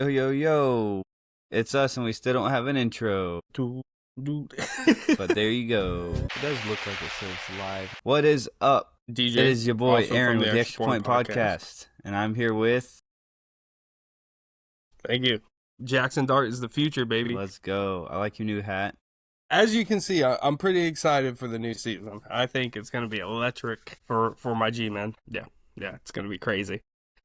Yo, yo, yo. It's us and we still don't have an intro. But there you go. It does look like it says live. What is up? DJ. It is your boy also Aaron from with the Extra Point Podcast. And I'm here with... Thank you. Jackson Dart is the future, baby. Let's go. I like your new hat. As you can see, I'm pretty excited for the new season. I think it's going to be electric for my G-Men. Yeah, it's going to be crazy.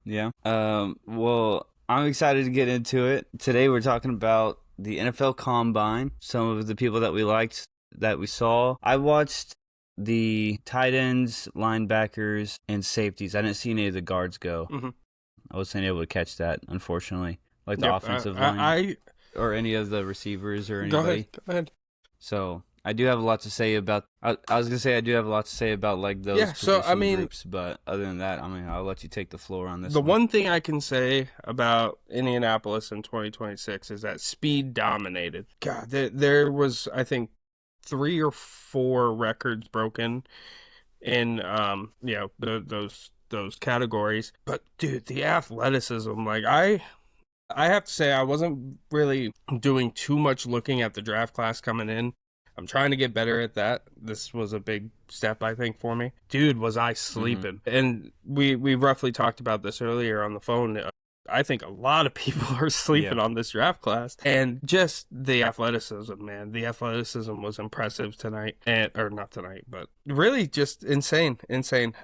Yeah. Well, I'm excited to get into it. Today we're talking about the NFL Combine, some of the people that we liked that we saw. I watched the tight ends, linebackers, and safeties. I didn't see any of the guards go. Mm-hmm. I wasn't able to catch that, unfortunately. Like the offensive line or any of the receivers or anybody. Go ahead. So I do have a lot to say about. I was gonna say I do have a lot to say about like those position groups, but other than that, I'll let you take the floor on this. The one thing I can say about Indianapolis in 2026 is that speed dominated. God, there was, I think, 3 or 4 records broken in those categories. But dude, the athleticism, like I have to say, I wasn't really doing too much looking at the draft class coming in. I'm trying to get better at that. This was a big step, I think, for me. Dude, was I sleeping. Mm-hmm. And we roughly talked about this earlier on the phone. I think a lot of people are sleeping on this draft class. And just the athleticism, man. The athleticism was impressive tonight. Or not tonight, but really just insane.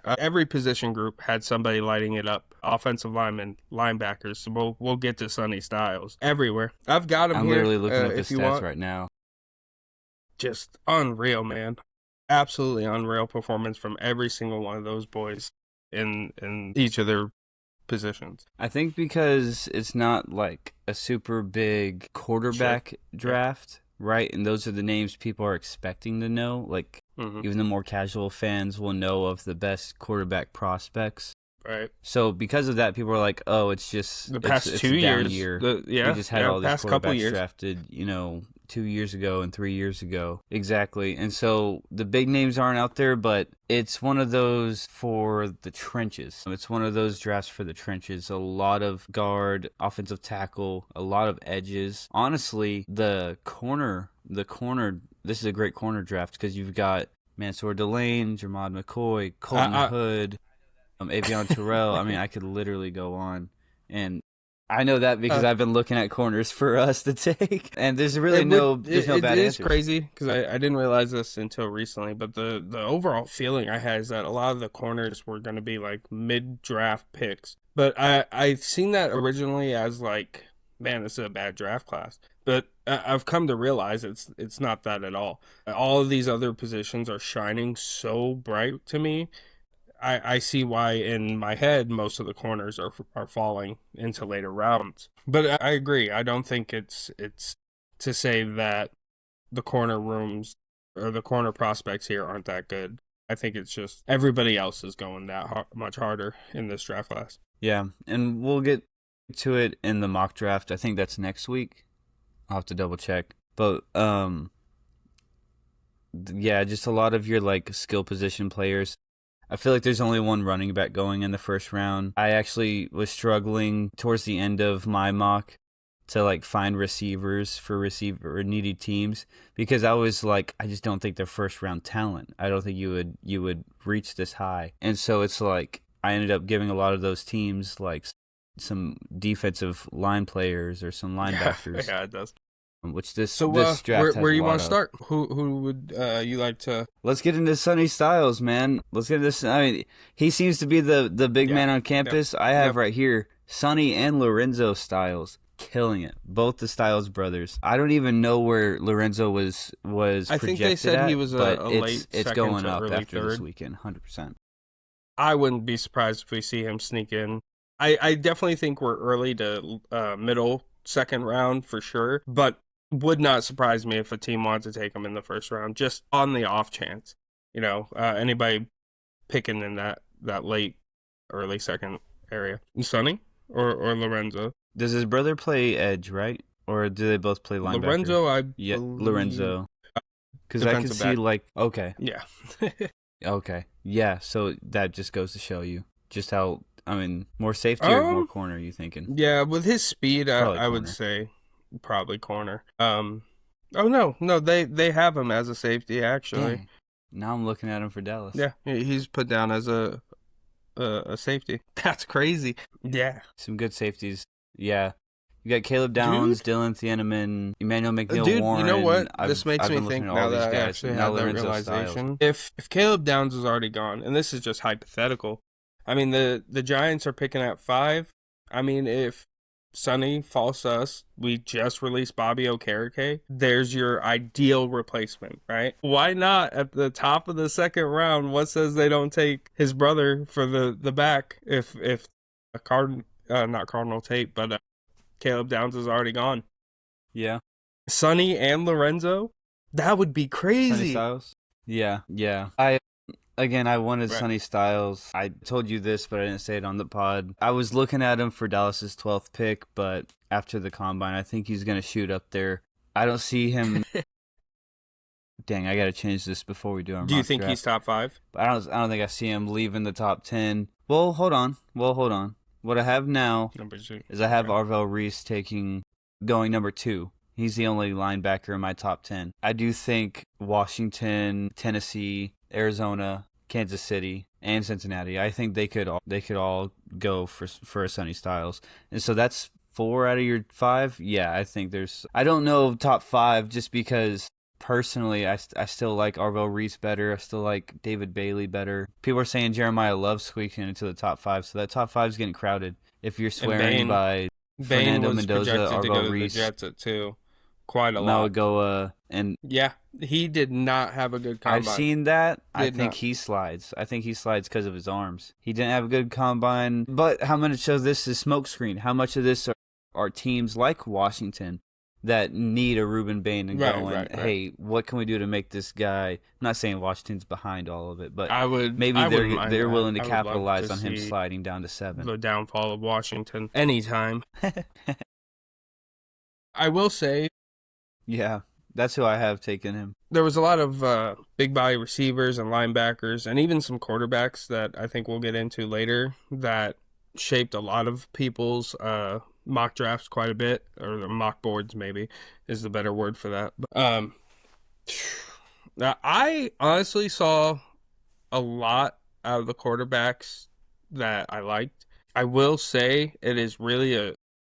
Every position group had somebody lighting it up. Offensive linemen, linebackers. So we'll get to Sonny Styles. Everywhere. I've got him I'm here. I'm literally looking at the stats want. right now. Just unreal, man. Absolutely unreal performance from every single one of those boys in each of their positions. I think because it's not like a super big quarterback draft, right? And those are the names people are expecting to know. Like, even the more casual fans will know of the best quarterback prospects. Right. So because of that, people are like, "Oh, it's just the past it's 2 years. We just had all these quarterbacks drafted, 2 years ago and 3 years ago." Exactly. And so the big names aren't out there, but it's one of those for the trenches. It's one of those drafts for the trenches. A lot of guard, offensive tackle, a lot of edges. Honestly, the corner. This is a great corner draft because you've got Mansour Delane, Jermod McCoy, Colton Hood. Avion Terrell. I could literally go on, and I know that because I've been looking at corners for us to take, and there's really no bad answers. It is crazy because I didn't realize this until recently, but the overall feeling I had is that a lot of the corners were going to be like mid-draft picks, but I've seen that originally as like, man, this is a bad draft class. But I've come to realize it's not that at all. All of these other positions are shining so bright to me. I see why in my head most of the corners are falling into later rounds. But I agree. I don't think it's to say that the corner rooms or the corner prospects here aren't that good. I think it's just everybody else is going that much harder in this draft class. Yeah, and we'll get to it in the mock draft. I think that's next week. I'll have to double check. But just a lot of your like skill position players. I feel like there's only one running back going in the first round. I actually was struggling towards the end of my mock to like find receivers for needy teams because I was like, I just don't think they're first round talent. I don't think you would reach this high. And so it's like I ended up giving a lot of those teams like some defensive line players or some linebackers. Yeah, it does. Which this draft has where you want to start? Who would you like to? Let's get into Sonny Styles, man. Let's get into this. He seems to be the big man on campus. I have right here Sonny and Lorenzo Styles killing it. Both the Styles brothers. I don't even know where Lorenzo was projected I think they said he was a late it's second going to up early after third. this weekend, 100%. I wouldn't be surprised if we see him sneak in. I definitely think we're early to middle second round for sure, but would not surprise me if a team wanted to take him in the first round, just on the off chance. Anybody picking in that late, early second area. Sonny or Lorenzo? Does his brother play edge, right? Or do they both play linebacker? Lorenzo, because I can see like, okay. Yeah. Okay. Yeah, so that just goes to show you just how I mean, more safety or more corner, you thinking? Yeah, with his speed, I would say probably corner. Oh, no, they have him as a safety, actually. Dang. Now I'm looking at him for Dallas. Yeah, he's put down as a safety. That's crazy. Yeah. Some good safeties. Yeah. You got Caleb Downs, Dylan Thieneman, Emmanuel McNeil-Warren. You know what? This makes me think now that I actually have that Lorenzo realization. If Caleb Downs is already gone, and this is just hypothetical, I mean, the Giants are picking at 5. I mean, if Sonny falls to us, we just released Bobby Okereke, there's your ideal replacement, right? Why not at the top of the second round? What says they don't take his brother for the back if not Cardinal Tate, but Caleb Downs is already gone. Yeah. Sonny and Lorenzo? That would be crazy. Sonny Styles? Yeah. I wanted Sonny Styles. I told you this, but I didn't say it on the pod. I was looking at him for Dallas's 12th pick, but after the combine, I think he's going to shoot up there. I don't see him. Dang, I got to change this before we do our mock draft. Do you think he's top 5? I don't think I see him leaving the top 10. Well, hold on. What I have now is I have Arvell Reese going number 2. He's the only linebacker in my top 10. I do think Washington, Tennessee, Arizona, Kansas City, and Cincinnati, I think they could all go for a Sonny Styles. And so that's 4 out of your 5. Yeah, I think I don't know top 5 just because personally I still like Arvell Reese better. I still like David Bailey better. People are saying Jeremiah Love's squeaking into the top 5, so that top 5 is getting crowded. If you're swearing by Fernando Mendoza, Arvell Reese, the Jets at 2. Quite a lot. Mauigoa, and yeah, he did not have a good combine. I've seen that. I think he slides because of his arms. He didn't have a good combine. But how much of this is smokescreen? How much of this are teams like Washington that need a Reuben Bain and going, hey, what can we do to make this guy? I'm not saying Washington's behind all of it, but they're willing to capitalize on him sliding down to 7. The downfall of Washington anytime. I will say. Yeah, that's who I have taken him. There was a lot of big body receivers and linebackers and even some quarterbacks that I think we'll get into later that shaped a lot of people's mock drafts quite a bit, or mock boards maybe is the better word for that. I honestly saw a lot out of the quarterbacks that I liked. I will say it is really a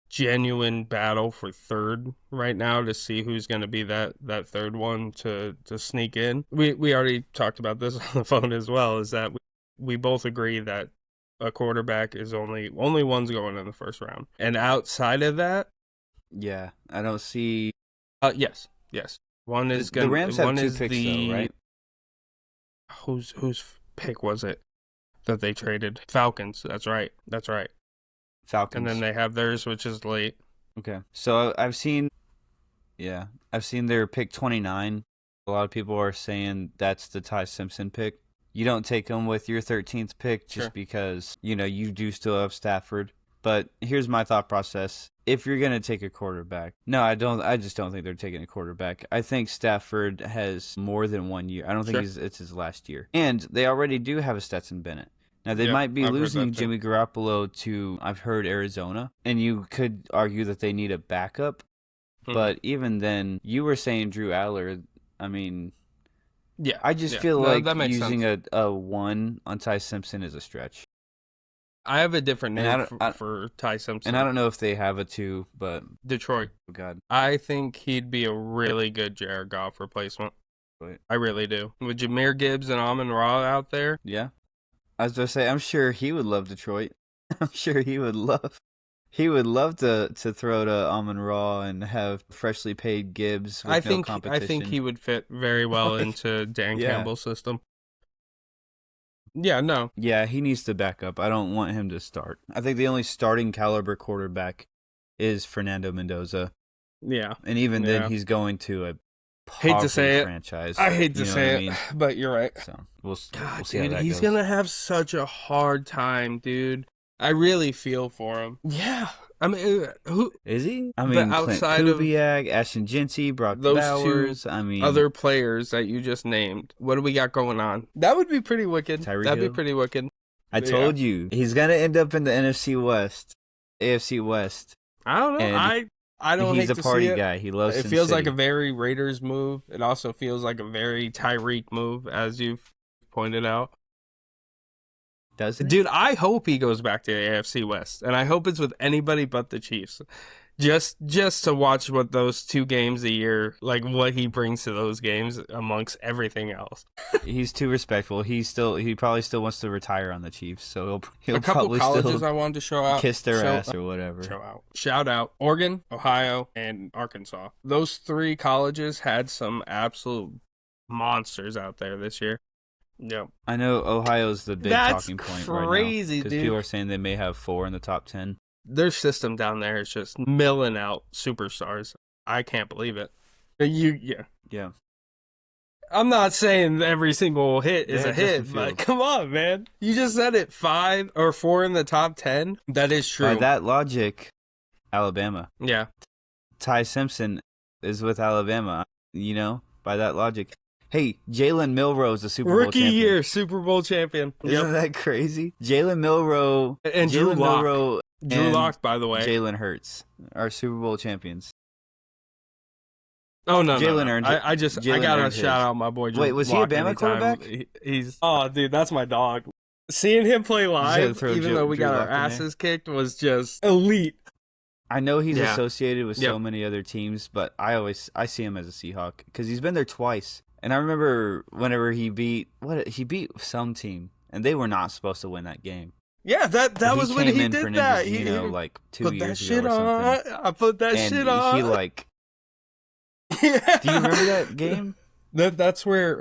genuine battle for third right now to see who's going to be that third one to sneak in. We already talked about this on the phone as well, is that we both agree that a quarterback is only one's going in the first round. And outside of that, yeah, I don't see yes. One is going the Rams have 2 picks though, right? Whose pick was it that they traded? Falcons. That's right. Falcons. And then they have theirs, which is late. Okay. So I've seen their pick 29. A lot of people are saying that's the Ty Simpson pick. You don't take him with your 13th pick just because, you do still have Stafford. But here's my thought process. If you're going to take a quarterback, I just don't think they're taking a quarterback. I think Stafford has more than 1 year. I don't think it's his last year. And they already do have a Stetson Bennett. Now, they might be losing Jimmy Garoppolo to, I've heard, Arizona. And you could argue that they need a backup. But even then, you were saying Drew Aller. I mean, I just feel like using a 1 on Ty Simpson is a stretch. I have a different name for Ty Simpson. And I don't know if they have a 2, but... Detroit. Oh, God. I think he'd be a really good Jared Goff replacement. Right. I really do. With Jahmyr Gibbs and Amon-Ra out there. Yeah. I was going to say, I'm sure he would love Detroit. I'm sure he would love to throw to Amon-Ra and have freshly paid Gibbs with no competition. I think he would fit very well into Dan Campbell's system. Yeah, no. Yeah, he needs to back up. I don't want him to start. I think the only starting caliber quarterback is Fernando Mendoza. Yeah. And even then, he's going to a hate to say franchise. I hate to say it, but you're right. So we'll see how dude, that he's goes. Gonna have such a hard time, dude. I really feel for him. Yeah, I mean, who is he? I mean, outside Clint Kubiak, Ashton Jinty, Brock those Bowers. 2 I mean, other players that you just named. What do we got going on? That would be pretty wicked. That'd be pretty wicked. I told you he's gonna end up in the NFC West, AFC West. I don't know. I don't. He's hate a to party see it. guy. He loves. It Sin feels City. like a very Raiders move. It also feels like a very Tyreek move, as you've pointed out. Does it? Dude, I hope he goes back to the AFC West, and I hope it's with anybody but the Chiefs. Just to watch what those 2 games a year, like what he brings to those games amongst everything else. He's too respectful. He probably still wants to retire on the Chiefs, so he'll a couple probably colleges still I wanted to kiss their ass or whatever. Shout out Oregon, Ohio, and Arkansas. Those 3 colleges had some absolute monsters out there this year. Yep. I know Ohio's the big talking point crazy, right now because dude. people are saying they may have 4 in the top 10. Their system down there is just milling out superstars. I can't believe it. Yeah. I'm not saying every single hit is a hit, but come on, man. You just said it, 5 or 4 in the top 10. That is true. By that logic, Alabama. Yeah. Ty Simpson is with Alabama, by that logic. Hey, Jalen Milroe is a Super Bowl champion. Rookie year, Super Bowl champion. Isn't that crazy? Jalen Milroe. And Drew Lock. Drew Lock, by the way. Jalen Hurts are Super Bowl champions. Oh, no, Jalen earned it. I got to shout out my boy Drew Lock. Wait, was he a Bama quarterback? Oh, dude, that's my dog. Seeing him play live, even though we got our asses kicked, was just elite. I know he's associated with so many other teams, but I see him as a Seahawk because he's been there twice. And I remember whenever he beat some team, and they were not supposed to win that game. Yeah, that was when he did that. He like 2 years ago or something. I put that shit on. He like. Do you remember that game? That's where.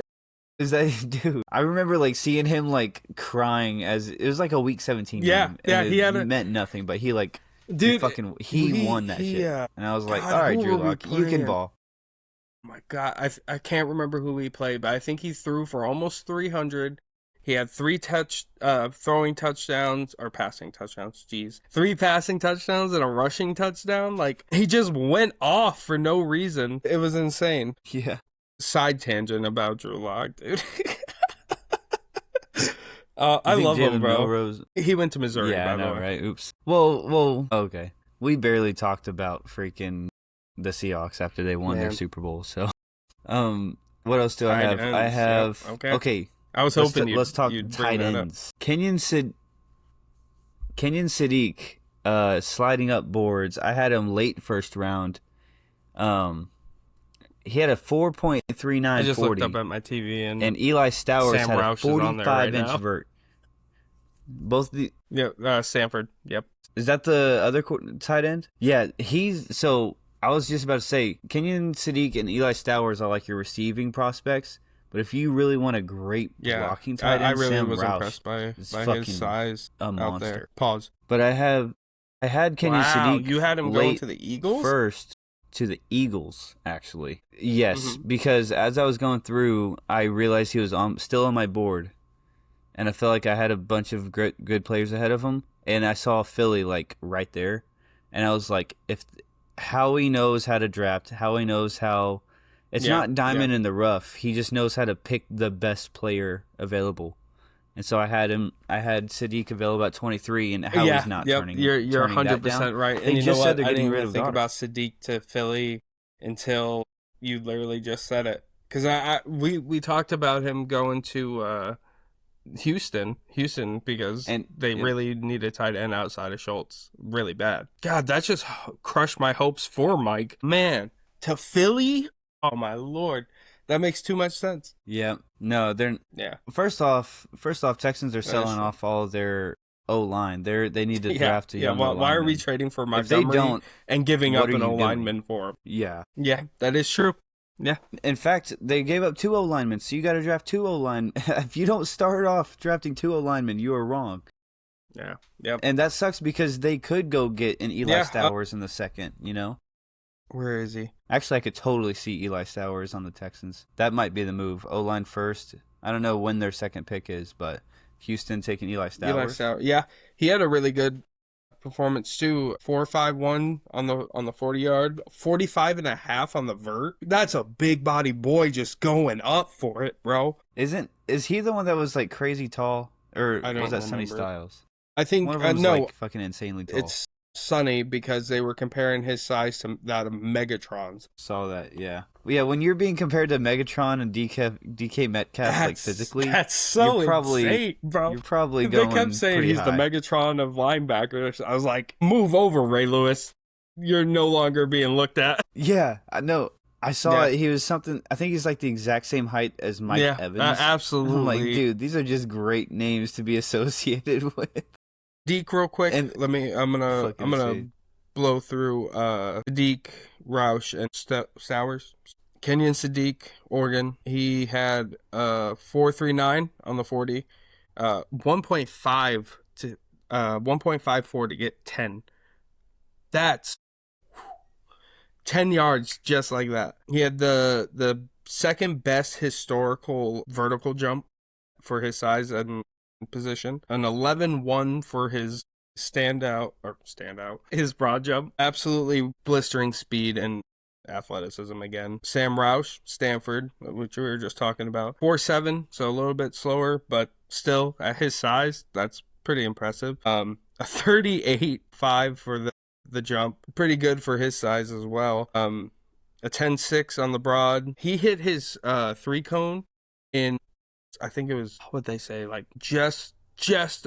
Is that dude? I remember like seeing him like crying as it was like a week 17 game. Yeah, he meant nothing, but he like. Dude, he won that shit, and I was like, all right, Drew Lock, you can ball. Oh my God, I can't remember who he played, but I think he threw for almost 300. He had 3 throwing touchdowns or passing touchdowns. 3 passing touchdowns and a rushing touchdown. Like he just went off for no reason. It was insane. Yeah. Side tangent about Drew Lock, dude. I love him, bro. Milrose... He went to Missouri. Yeah, by the way. Right? Oops. Well. Okay. We barely talked about freaking the Seahawks after they won their Super Bowl. So, what else do I have? I have. Okay. I was hoping let's talk tight ends. Kenyon Sadiq, sliding up boards. I had him late first round. He had a 4.39. I just looked up at my TV and Eli Stowers Sam had Roush a 45-inch vert. Both the Sanford. Yep. Is that the other tight end? Yeah, I was just about to say Kenyon Sadiq and Eli Stowers are like your receiving prospects. But if you really want a great blocking tight end, I really Sam was Roush impressed by his size out there. Pause. But I had Kenyon Sadiq. You had him going to the Eagles? First to the Eagles, actually. Yes, because as I was going through, I realized he was still on my board. And I felt like I had a bunch of good players ahead of him. And I saw Philly like right there. And I was like, if Howie knows how to draft, Howie knows how... It's not diamond in the rough. He just knows how to pick the best player available. And so I had Sadiq available at 23, and Howie's not turning. You're turning 100% right. And they just said they're getting rid of think about Sadiq to Philly until you literally just said it. Because we talked about him going to Houston because they really need a tight end outside of Schultz really bad. God, that just crushed my hopes for Mike. Man, to Philly? Oh my Lord, that makes too much sense. Yeah, no, they're First off, Texans are selling off all of their O-line. They need to draft a young O-lineman. Why are we trading for Montgomery and giving up an O-lineman for him? Yeah, that is true. Yeah, in fact, they gave up 2 O-linemen, so you got to draft 2 O-linemen. If you don't start off drafting 2 O-linemen, you are wrong. Yeah, yep. And that sucks because they could go get an Eli Stowers in the second. Where is he? Actually, I could totally see Eli Stowers on the Texans. That might be the move. O-line first. I don't know when their second pick is, but Houston taking Eli Stowers. Yeah, he had a really good performance too. 4.51 on the 40-yard, 45.5 on the vert. That's a big body boy just going up for it, bro. Is he the one that was like crazy tall? Or I don't was that remember. Sonny Styles? I think one of them's like fucking insanely tall. It's Sonny because they were comparing his size to that of Megatron's. Saw that, yeah. Yeah, when you're being compared to Megatron and DK Metcalf, like physically, that's so insane, bro. You're probably going. They kept saying he's high. the Megatron of linebackers. I was like, move over, Ray Lewis. You're no longer being looked at. Yeah, I know. I saw it. He was something. I think he's like the exact same height as Mike Evans. Absolutely. I'm like, dude, these are just great names to be associated with. Deke, real quick. And I'm gonna blow through Sadiq, Roush, and Sowers. Kenyon Sadiq, Oregon. He had 4.39 on the 40, 1.5 to 1.54 to get 10. That's 10 yards just like that. He had the second best historical vertical jump for his size and position. An 11.1 for his standout, his broad jump. Absolutely blistering speed and athleticism again. Sam Roush, Stanford, which we were just talking about. 4.7, so a little bit slower, but still at his size, that's pretty impressive. A 38.5 for the jump. Pretty good for his size as well. A 10.6 on the broad. He hit his 3-cone in, I think it was, what would they say, like just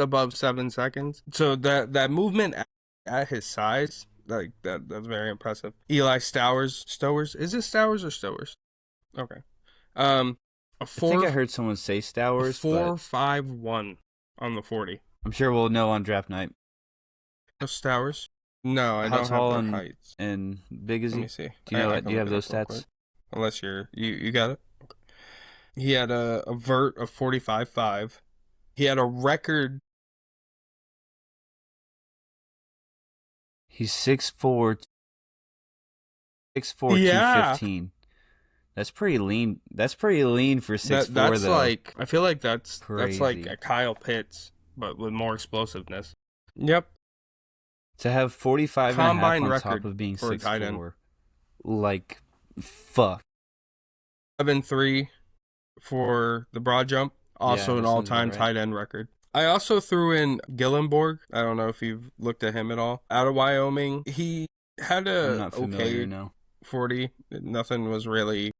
above 7 seconds. So that movement at his size, like that's very impressive. Eli Stowers. Is it Stowers or Stowers? Okay. I think I heard someone say Stowers. 4.51 on the 40. I'm sure we'll know on draft night. Stowers? No, I don't have the heights. And big is he? Let me see. Do you have those stats? Quick. Unless you got it. Okay. He had a vert of 45.5. He had a record. He's 6'4", 215. That's pretty lean. That's pretty lean for 6'4", that's though. Like, I feel like that's like Crazy. a Kyle Pitts, but with more explosiveness. Yep. To have 45 combine and a half on record top of being for a tight end. 6'4", like, fuck. 7.3 for the broad jump. Also an all-time tight end record. I also threw in Gillenborg. I don't know if you've looked at him at all. Out of Wyoming. He had a okay 40. Nothing was really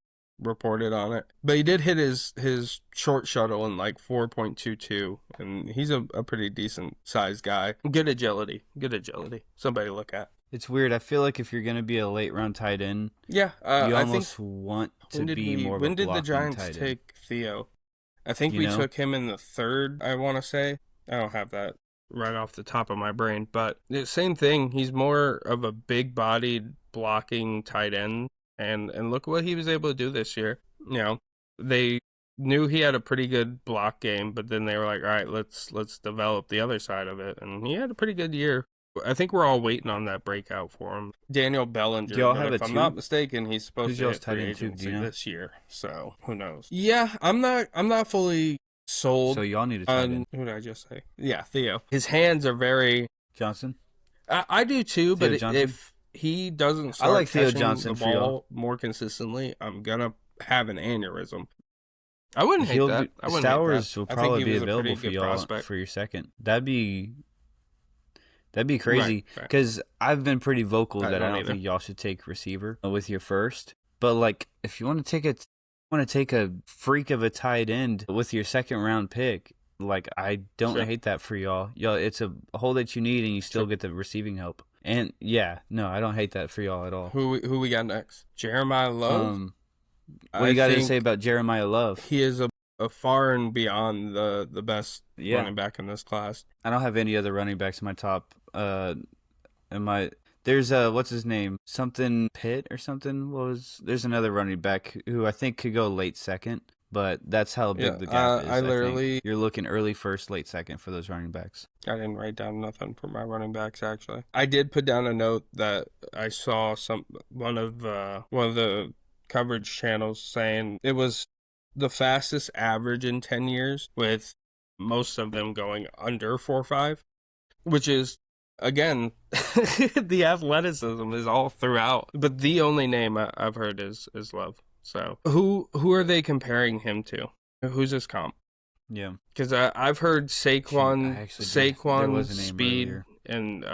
reported on it. But he did hit his short shuttle in like 4.22. And he's a pretty decent sized guy. Good agility. Somebody to look at. It's weird. I feel like if you're going to be a late round tight end, you almost want to be more of a blocking tight end. When did the Giants take Theo? I think we took him in the 3rd, I want to say. I don't have that right off the top of my brain. But the same thing. He's more of a big-bodied blocking tight end. And look what he was able to do this year. You know, they knew he had a pretty good block game. But then they were like, all right, let's develop the other side of it. And he had a pretty good year. I think we're all waiting on that breakout for him. Daniel Bellinger. Do y'all have if I'm not mistaken, he's supposed to hit free agency this year. So who knows? Yeah, I'm not fully sold. So y'all need a tight end. Who did I just say? Yeah, Theo. His hands are very Johnson. I do too, Theo but Johnson? if he doesn't start like Theo catching Johnson the ball more consistently, I'm gonna have an aneurysm. I wouldn't hate that. Stowers will probably be available for y'all for your second. That'd be crazy because I've been pretty vocal that I don't think y'all should take receiver with your first. But like, if you want to take a freak of a tight end with your second round pick, like I don't hate that for y'all. It's a hole that you need, and you still get the receiving help. And I don't hate that for y'all at all. Who we got next? Jeremiah Love. What do you got to say about Jeremiah Love? He is a far and beyond the best running back in this class. I don't have any other running backs in my top. There's what's his name? Something Pitt or something. There's another running back who I think could go late second, but that's how big the gap is. You're looking early first, late second for those running backs. I didn't write down nothing for my running backs actually. I did put down a note that I saw one of the coverage channels saying it was the fastest average in 10 years, with most of them going under 4.5, which is, again, the athleticism is all throughout. But the only name I've heard is Love. So who are they comparing him to? Who's his comp? Yeah. Because I've heard Saquon speed earlier. and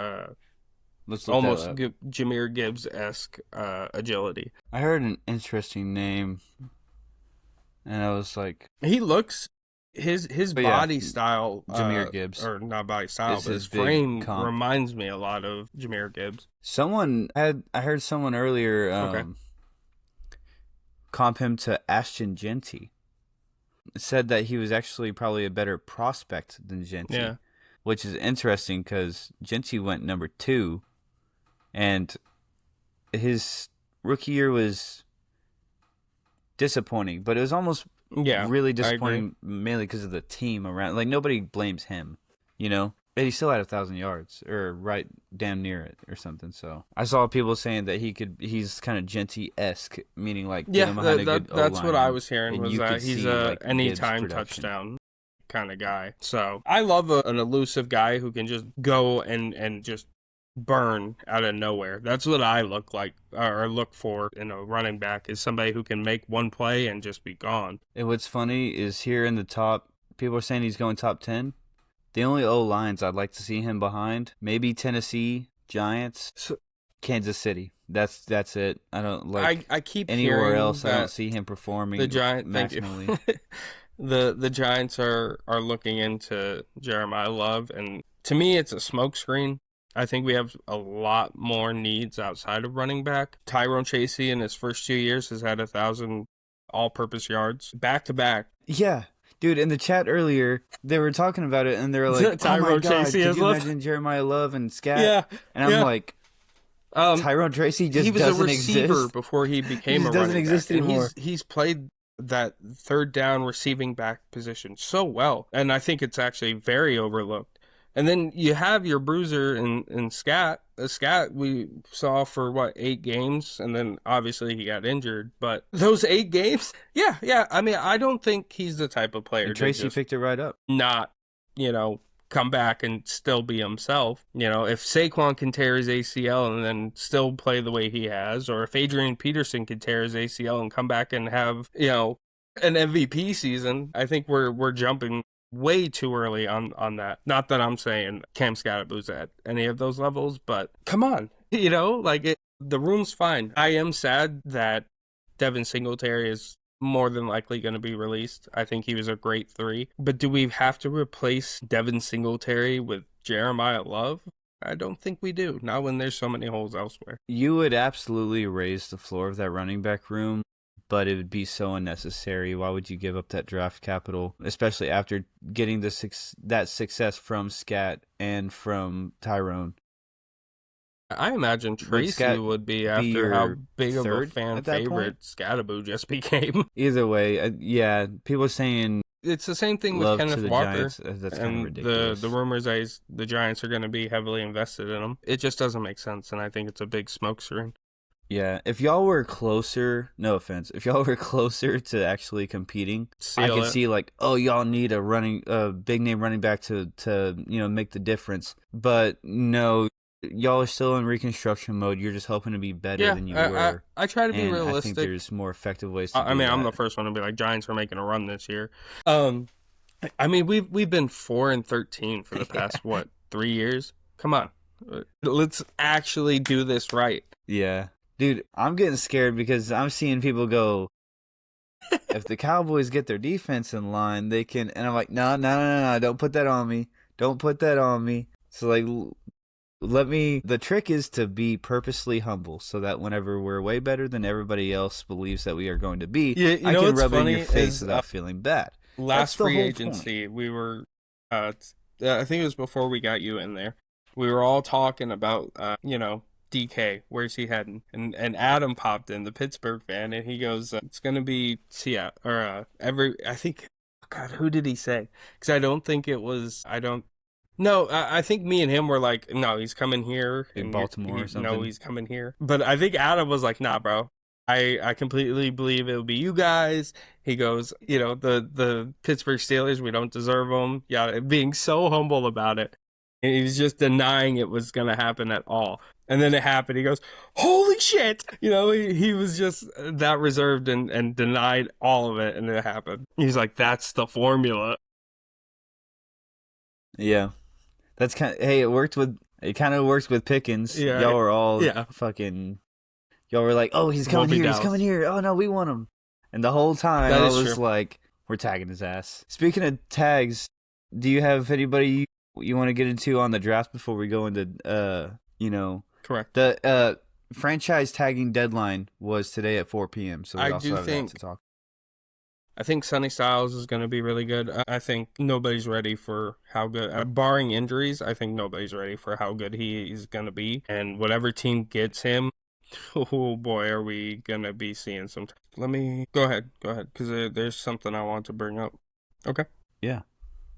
Let's look almost that up. Jahmyr Gibbs-esque agility. I heard an interesting name, and I was like, he looks his body style, Jahmyr Gibbs, or not body style, but his frame reminds me a lot of Jahmyr Gibbs. I heard someone earlier comp him to Ashton Genty. Said that he was actually probably a better prospect than Genty, which is interesting because Genty went number 2, and his rookie year was disappointing, but it was almost really disappointing, mainly because of the team around. Like, nobody blames him, you know? But he still had 1,000 yards, or right damn near it, or something. So I saw people saying that he's kind of Genty-esque, meaning like that's what I was hearing, was that he's a anytime touchdown kind of guy. So I love an elusive guy who can just go and just burn out of nowhere. That's what I look for in a running back, is somebody who can make one play and just be gone. And what's funny is here in the top, people are saying he's going top 10. The only O-lines I'd like to see him behind, maybe Tennessee, Giants, Kansas City. That's it. I don't like I keep anywhere else. I don't see him performing maximally. The Giants are looking into Jeremiah Love, and to me it's a smokescreen. I think we have a lot more needs outside of running back. Tyrone Chasey in his first 2 years has had 1,000 all-purpose yards back to back. Yeah. Dude, in the chat earlier, they were talking about it, and they were like, Tyrone Chasey, could you imagine Jeremiah Love and Scat? Yeah. And I'm like, Tyrone Chasey just doesn't exist. He was a receiver before he became a running back. He doesn't exist anymore. He's played that third down receiving back position so well, and I think it's actually very overlooked. And then you have your bruiser in Scat. Scat we saw for 8 games, and then obviously he got injured. But those 8 games, yeah. I mean, I don't think he's the type of player. And Tracy picked it right up. Not, come back and still be himself. If Saquon can tear his ACL and then still play the way he has, or if Adrian Peterson can tear his ACL and come back and have, an MVP season, I think we're jumping way too early on that. Not that I'm saying Cam Scattaboo's at any of those levels, but come on, the room's fine. I am sad that Devin Singletary is more than likely going to be released. I think he was a great 3, but do we have to replace Devin Singletary with Jeremiah Love? I don't think we do, not when there's so many holes elsewhere. You would absolutely raise the floor of that running back room, but it would be so unnecessary. Why would you give up that draft capital, especially after getting that success from Scat and from Tyrone? I imagine Tracy would be after how big of a fan favorite Scattaboo just became. Either way, yeah, people are saying it's the same thing with Kenneth Walker. Giants. That's kind of ridiculous. The rumors is the Giants are going to be heavily invested in him. It just doesn't make sense, and I think it's a big smokescreen. Yeah, if y'all were closer, no offense, if y'all were closer to actually competing, I could see y'all need a big name running back to make the difference. But no, y'all are still in reconstruction mode. You're just hoping to be better than you were. I try to be realistic. I think there's more effective ways to do that. I'm the first one to be like, Giants are making a run this year. I mean, we've been 4-13 for the past 3 years. Come on, let's actually do this right. Yeah. Dude, I'm getting scared because I'm seeing people go, if the Cowboys get their defense in line, they can. And I'm like, no, don't put that on me. Don't put that on me. So, the trick is to be purposely humble so that whenever we're way better than everybody else believes that we are going to be, I can rub it in your face without feeling bad. Last free agency, we were, I think it was before we got you in there, we were all talking about, DK, where's he heading? And Adam popped in, the Pittsburgh fan, and he goes, it's going to be Seattle, or who did he say? Because I don't think it was, I think me and him were like, no, he's coming here. In Baltimore or something. No, he's coming here. But I think Adam was like, nah, bro. I completely believe it'll be you guys. He goes, the Pittsburgh Steelers, we don't deserve them. Yeah, being so humble about it. And he's just denying it was going to happen at all. And then it happened. He goes, holy shit. He was just that reserved and denied all of it. And it happened. He's like, that's the formula. Yeah. That's hey, it kind of works with Pickens. Yeah. Y'all are all fucking, y'all were like, oh, he's coming here, he's coming here. Oh, no, we want him. And the whole time I was like, we're tagging his ass. Speaking of tags, do you have anybody you want to get into on the draft before we go into, Correct. The franchise tagging deadline was today at 4 p.m. So we also have that to talk. I think Sonny Styles is going to be really good. I think nobody's ready for how good, barring injuries, I think nobody's ready for how good he's going to be. And whatever team gets him, oh boy, are we going to be seeing some. Let me go ahead, because there's something I want to bring up. Okay. Yeah.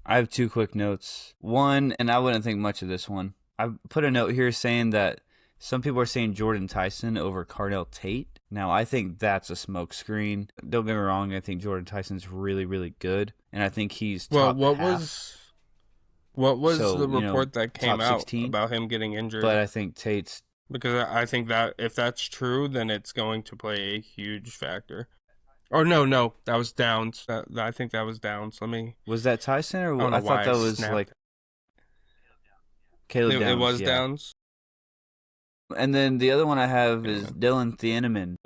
I have 2 quick notes. One, and I wouldn't think much of this one. I put a note here saying that some people are saying Jordan Tyson over Cardell Tate. Now, I think that's a smokescreen. Don't get me wrong. I think Jordan Tyson's really, really good, and I think he's top half. What was the report that came out about him getting injured? But I think Tate's, because I think that if that's true, then it's going to play a huge factor. Oh no, that was Downs. I think that was Downs. Was that Tyson or I thought that was like Caleb Downs? It was Downs. And then the other one I have is Dylan Thieneman.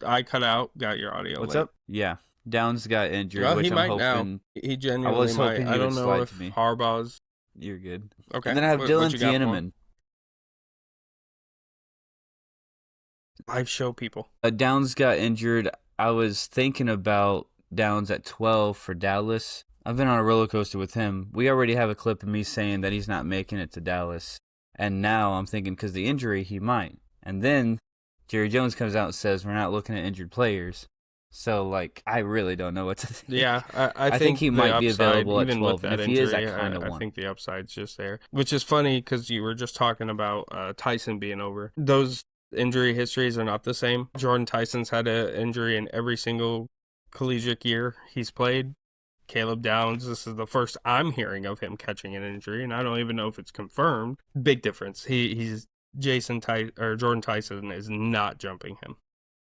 I cut out. Got your audio. What's up? Yeah, Downs got injured. Well, which he I'm might hoping. Now. He genuinely might. I don't know if Harbaugh's. You're good. Okay. And then I have Dylan Thieneman. Live show people. Downs got injured. I was thinking about Downs at 12 for Dallas. I've been on a roller coaster with him. We already have a clip of me saying that he's not making it to Dallas. And now I'm thinking because of the injury, he might. And then Jerry Jones comes out and says, we're not looking at injured players. So, I really don't know what to think. Yeah, I think he might be available at 12. And if he is, I kind of want. I think the upside's just there. Which is funny because you were just talking about Tyson being over. Those injury histories are not the same. Jordan Tyson's had an injury in every single collegiate year he's played. Caleb Downs, this is the first I'm hearing of him catching an injury, and I don't even know if it's confirmed. Big difference. He's Jordan Tyson is not jumping him.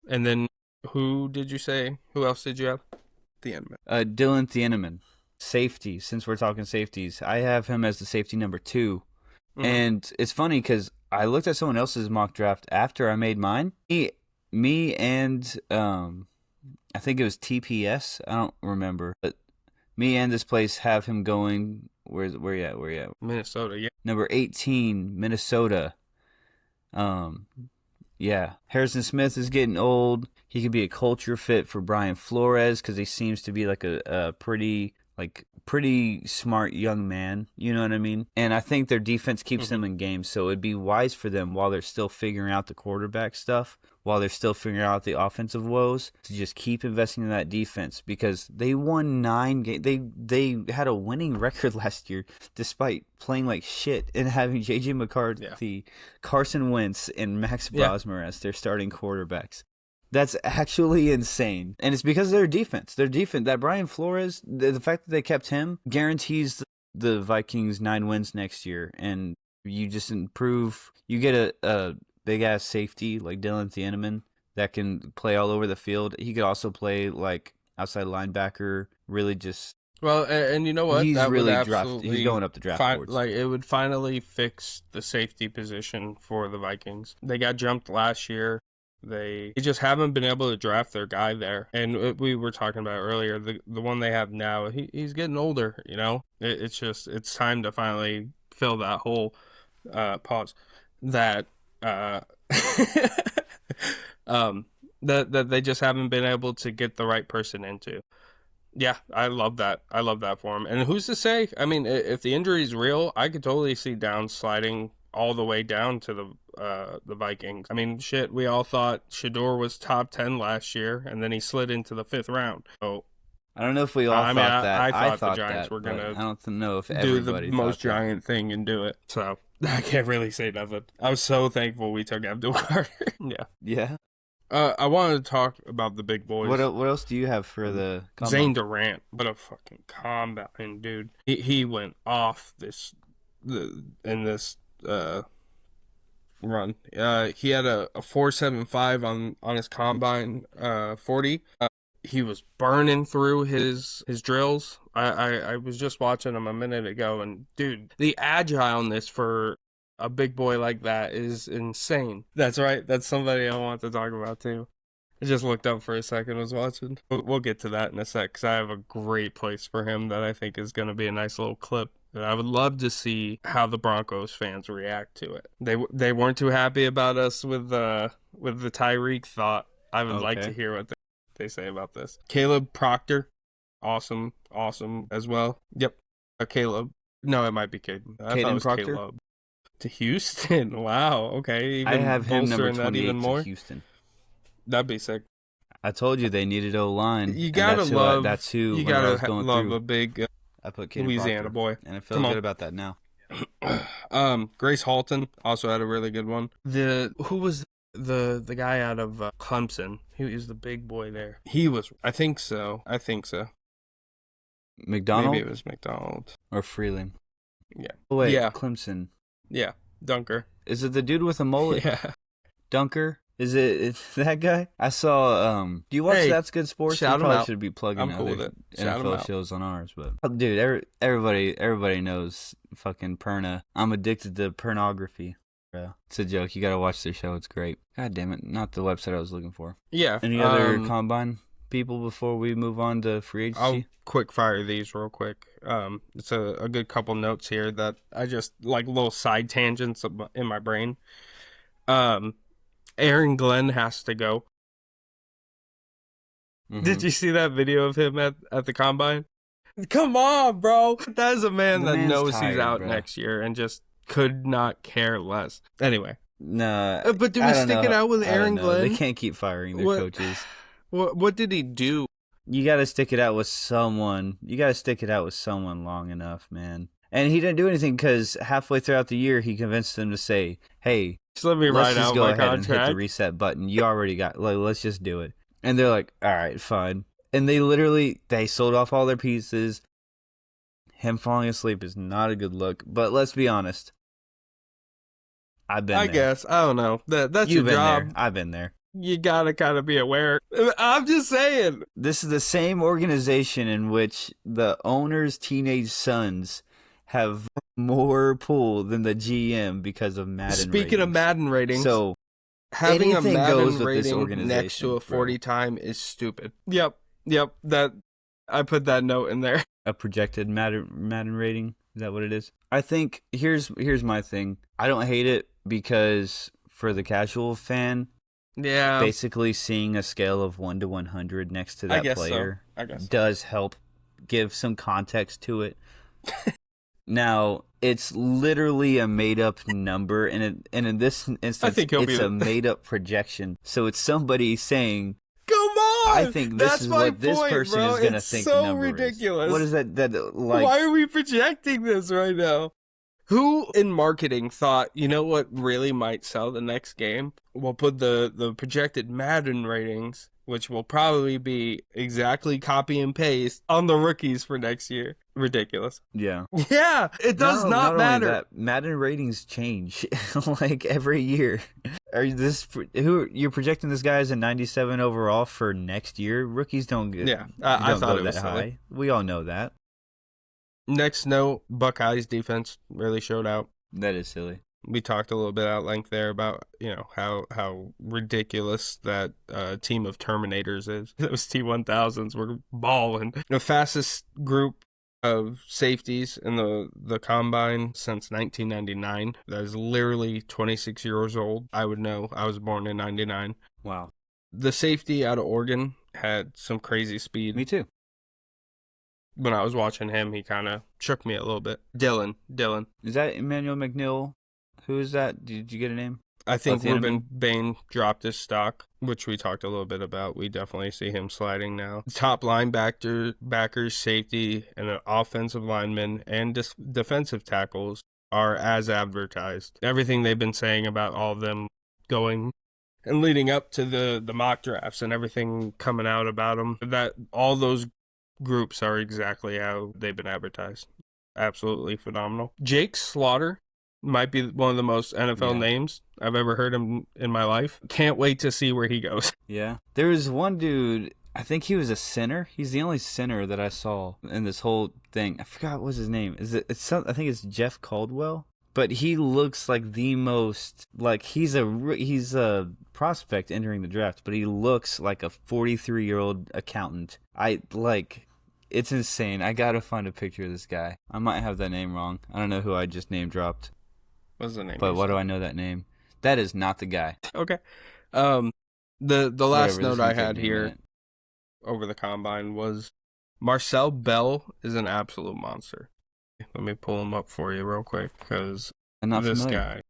And then who did you say? Who else did you have? Thieneman. Dylan Thieneman. Safety. Since we're talking safeties, I have him as the safety number 2. Mm-hmm. And it's funny because I looked at someone else's mock draft after I made mine. Me and I think it was TPS. I don't remember, but me and this place have him going. Where you at? Minnesota, yeah. Number 18, Minnesota. Yeah. Harrison Smith is getting old. He could be a culture fit for Brian Flores because he seems to be like a pretty smart young man. You know what I mean? And I think their defense keeps them in games, so it'd be wise for them while they're still figuring out the quarterback stuff, while they're still figuring out the offensive woes, to just keep investing in that defense because they won 9 games. They had a winning record last year despite playing like shit and having J.J. McCarthy, Carson Wentz, and Max Brosmer as their starting quarterbacks. That's actually insane. And it's because of their defense. That Brian Flores, the fact that they kept him guarantees the Vikings 9 wins next year. And you just improve. You get a big-ass safety like Dylan Thieneman that can play all over the field. He could also play like outside linebacker, really just... Well, and you know what? He's that really absolutely he's going up the draft boards. It would finally fix the safety position for the Vikings. They got jumped last year. They just haven't been able to draft their guy there. And we were talking about earlier, the one they have now, he's getting older, you know? It's time to finally fill that hole. Pause. That that they just haven't been able to get the right person into. Yeah, I love that. I love that for him. And who's to say? I mean, if the injury is real, I could totally see Downs sliding all the way down to the Vikings. I mean, shit, we all thought Shedeur was top 10 last year, and then he slid into the 5th round. So I don't know if we all thought that. I thought the Giants were going to I don't know if do the most giant thing and do it. So I can't really say nothing. I was so thankful we took Abdul Carter. Yeah. Yeah. I wanted to talk about the big boys. What else do you have for the combine? Zane Durant. What a fucking combine, dude. He went off in this run. He had a 4.75 on his combine 40. he was burning through his drills. I was just watching him a minute ago, and dude, the agileness for a big boy like that is insane. That's right. That's somebody I want to talk about too. I just looked up for a second, was watching. We'll get to that in a sec, because I have a great place for him that I think is going to be a nice little clip. I would love to see how the Broncos fans react to it. They weren't too happy about us with the Tyreek thought. I would like to hear what they say about this. Caleb Proctor, awesome as well. Yep, Caleb. No, it might be Caleb. I thought it was Proctor? Caleb. To Houston. Wow. Okay. Even I have him number 28 even more. To Houston. That'd be sick. I told you they needed O-line. You gotta love. That's who. You gotta love a big I put Louisiana Proctor, boy, and I feel good about that now. Grace Halton also had a really good one. Who was the guy out of Clemson? He was the big boy there. He was. I think so. McDonald. Maybe it was McDonald or Freeling. Yeah. Oh, wait. Yeah. Clemson. Yeah. Dunker. Is it the dude with a mullet? Yeah. Dunker. Is it that guy? I saw. Do you watch That's Good Sports? Shout you him probably out. Should be plugging I'm cool with it. NFL shows on ours, but dude, everybody knows fucking Perna. I'm addicted to pornography. Bro. It's a joke. You gotta watch their show. It's great. God damn it! Not the website I was looking for. Yeah. Any other combine people before we move on to free agency? I'll quick fire these real quick. It's a good couple notes here that I just like little side tangents in my brain. Aaron Glenn has to go. Mm-hmm. Did you see that video of him at the combine? Come on, bro. That is a man that knows he's out next year and just could not care less. Anyway. No. But do we stick it out with Aaron Glenn? They can't keep firing their coaches. What did he do? You got to stick it out with someone. You got to stick it out with someone long enough, man. And he didn't do anything because halfway throughout the year, he convinced them to say, hey, just let me write out my contract. And hit the reset button. You already got, let's just do it. And they're like, all right, fine. And they sold off all their pieces. Him falling asleep is not a good look. But let's be honest. I've been there. I guess. I don't know. That's You've your job. There. I've been there. You gotta kind of be aware. I'm just saying. This is the same organization in which the owner's teenage sons have more pull than the GM because of Madden Speaking ratings. Of Madden ratings, so having a Madden rating next to a 40 time is stupid. Yep. That I put that note in there. A projected Madden rating. Is that what it is? I think here's my thing. I don't hate it because for the casual fan, basically seeing a scale of 1 to 100 next to that player does help give some context to it. Now, it's literally a made-up number, and in this instance, it's a made-up projection. So it's somebody saying, "Come on!" I think this is what this person is going to think the number is. It's so ridiculous. What is that like? Why are we projecting this right now? Who in marketing thought, you know what really might sell the next game? We'll put the projected Madden ratings, which will probably be exactly copy and paste on the rookies for next year. Ridiculous. Yeah. Yeah, it does not matter. Only that, Madden ratings change like every year. You're projecting this guy as a 97 overall for next year? Rookies don't get. Yeah, I thought it was that silly. High. We all know that. Next note, Buckeyes defense really showed out. That is silly. We talked a little bit at length there about, how ridiculous that team of Terminators is. Those T-1000s were balling. The fastest group of safeties in the combine since 1999. That is literally 26 years old. I would know. I was born in 99. Wow. The safety out of Oregon had some crazy speed. Me too. When I was watching him, he kind of shook me a little bit. Dylan. Is that Emmanuel McNeil? Who is that? Did you get a name? I think Ruben Bain dropped his stock, which we talked a little bit about. We definitely see him sliding now. Top backers, safety, and an offensive lineman and defensive tackles are as advertised. Everything they've been saying about all of them going and leading up to the mock drafts and everything coming out about them, that all those groups are exactly how they've been advertised. Absolutely phenomenal. Jake Slaughter might be one of the most NFL names I've ever heard him in my life. Can't wait to see where he goes. Yeah. There was one dude, I think he was a center. He's the only center that I saw in this whole thing. I forgot what's his name. I think it's Jeff Caldwell. But he looks like the most, like he's a prospect entering the draft, but he looks like a 43-year-old accountant. It's insane. I gotta find a picture of this guy. I might have that name wrong. I don't know who I just name dropped. What's the name? But why do I know that name? That is not the guy. Okay. The last note I had here over the combine was Marcel Bell is an absolute monster. Let me pull him up for you real quick because this guy.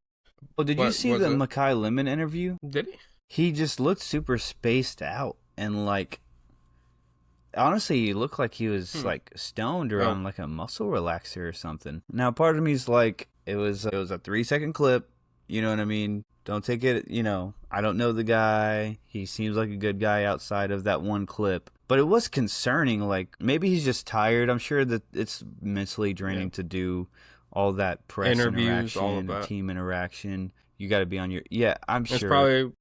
Well, did you see the Makai Lemon interview? Did he? He just looked super spaced out and honestly, he looked like he was like stoned or on like a muscle relaxer or something. Now, part of me's like, it was a 3-second clip. You know what I mean? Don't take it, I don't know the guy. He seems like a good guy outside of that one clip. But it was concerning. Like, maybe he's just tired. I'm sure that it's mentally draining to do all that press interviews, interaction, all of that. Team interaction. You got to be on your... Yeah, I'm sure. It's probably...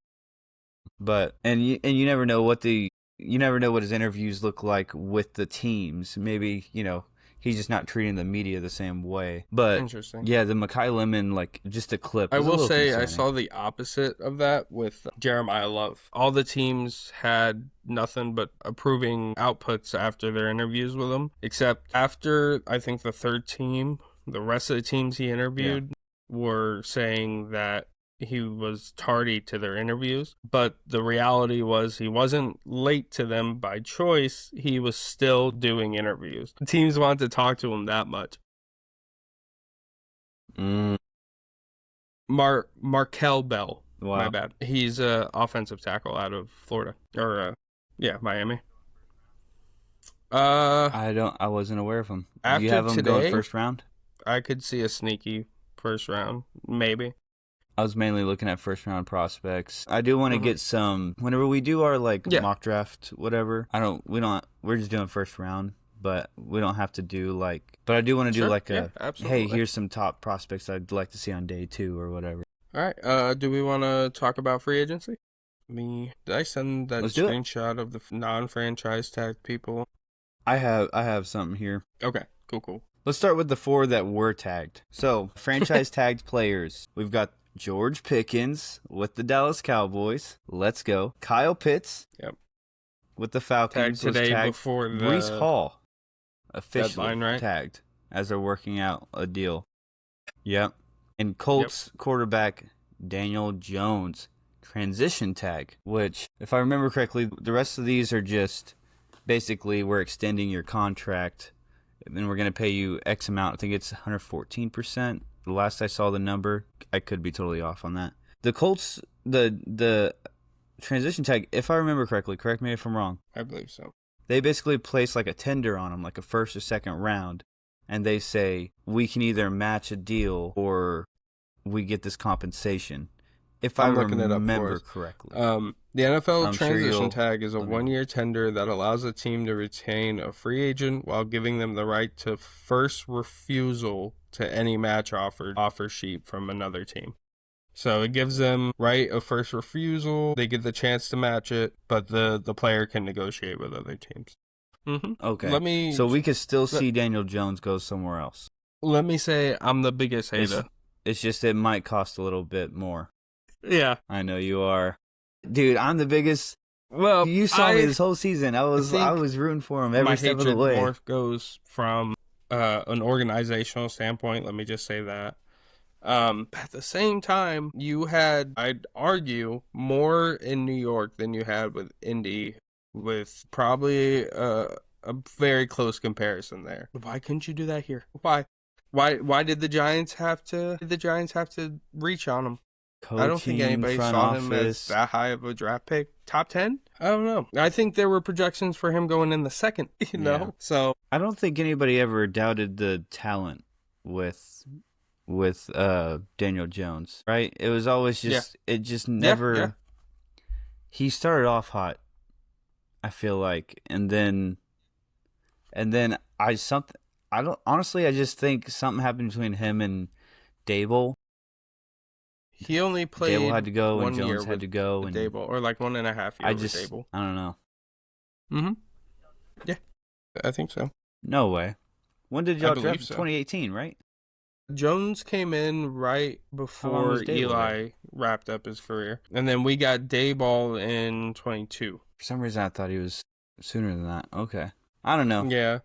But, and you never know what his interviews look like with the teams. Maybe, he's just not treating the media the same way. But interesting. Yeah, the Makai Lemon, just a clip. I will say concerning. I saw the opposite of that with Jeremiah Love. All the teams had nothing but approving outputs after their interviews with him, except after, I think, the third team, the rest of the teams he interviewed were saying that he was tardy to their interviews, but the reality was he wasn't late to them by choice. He was still doing interviews. The teams wanted to talk to him that much. Markel Bell. Wow. My bad. He's an offensive tackle out of Florida. Or, Miami. I wasn't aware of him. Do you have him going first round? I could see a sneaky first round, maybe. I was mainly looking at first round prospects. I do want to get some whenever we do our mock draft, whatever. We're just doing first round, but we don't have to do but I do want to do hey, here's some top prospects I'd like to see on day 2 or whatever. All right. Do we want to talk about free agency? Did I send that screenshot of the non-franchise tagged people? I have something here. Okay, cool. Let's start with the 4 that were tagged. So, franchise tagged players. We've got George Pickens with the Dallas Cowboys. Let's go. Kyle Pitts. Yep. With the Falcons. Tagged today before the Breece Hall. Officially deadline, right? Tagged as they're working out a deal. Yep. And Colts quarterback Daniel Jones. Transition tag. Which, if I remember correctly, the rest of these are just basically we're extending your contract and we're going to pay you X amount. I think it's 114%. The last I saw the number, I could be totally off on that. The Colts, the transition tag, if I remember correctly, correct me if I'm wrong. I believe so. They basically place a tender on them, like a first or second round, and they say, we can either match a deal or we get this compensation. If I remember correctly. The NFL transition tag is a 1-year tender that allows a team to retain a free agent while giving them the right to first refusal to any match offer sheet from another team. So it gives them right of first refusal. They get the chance to match it, but the player can negotiate with other teams. Mm-hmm. Okay. So we could still see Daniel Jones go somewhere else. Let me say I'm the biggest hater. It's just it might cost a little bit more. Yeah. I know you are. Dude, I'm the biggest. Well, you saw me this whole season. I was rooting for him every step of the way. My hatred more goes from an organizational standpoint. Let me just say that. At the same time, you had, I'd argue, more in New York than you had with Indy, with probably a very close comparison there. Why couldn't you do that here? Why did the Giants have to reach on him? Coaching, I don't think anybody saw him as that high of a draft pick. Top 10? I don't know. I think there were projections for him going in the second, you know? Yeah. So I don't think anybody ever doubted the talent with Daniel Jones, right? It was always just it just never he started off hot, I feel like, and then I just think something happened between him and Dable. He only played Dable had to go 1 and year Jones had to go and Dable, or 1.5 years with Dable. I don't know. Mm-hmm. Yeah, I think so. No way. When did y'all draft? 2018, right? Jones came in right before Eli wrapped up his career. And then we got Dayball in 22. For some reason, I thought he was sooner than that. Okay. I don't know. Yeah.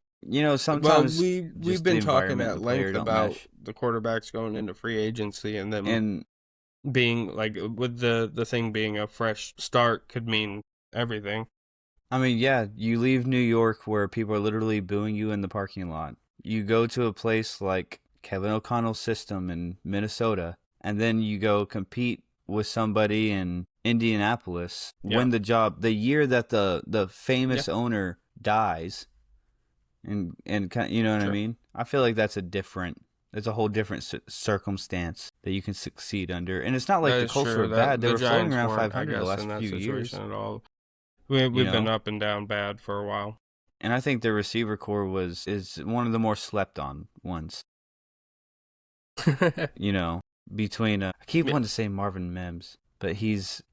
Sometimes we've been talking at length about the quarterbacks going into free agency and then being like with the thing being a fresh start could mean everything. I mean, yeah, you leave New York where people are literally booing you in the parking lot. You go to a place like Kevin O'Connell's system in Minnesota, and then you go compete with somebody in Indianapolis, win the job the year that the famous owner dies, and you know what I mean? I feel like that's a whole different circumstance that you can succeed under, and it's not like the culture is bad. They were floating around 500 the last few years. At all. We've been up and down bad for a while. And I think the receiver core is one of the more slept on ones. Between I keep wanting to say Marvin Mims, but he's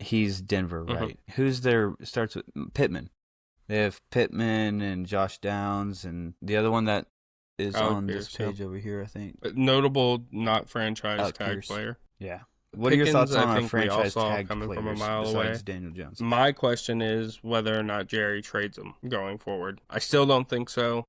Denver, right? Who's there? Starts with Pittman. They have Pittman and Josh Downs, and the other one that is on this page over here, I think. Notable, not franchise tag player. Yeah. What are your thoughts on our franchise tag players from a mile besides Daniel Jones? My question is whether or not Jerry trades him going forward. I still don't think so.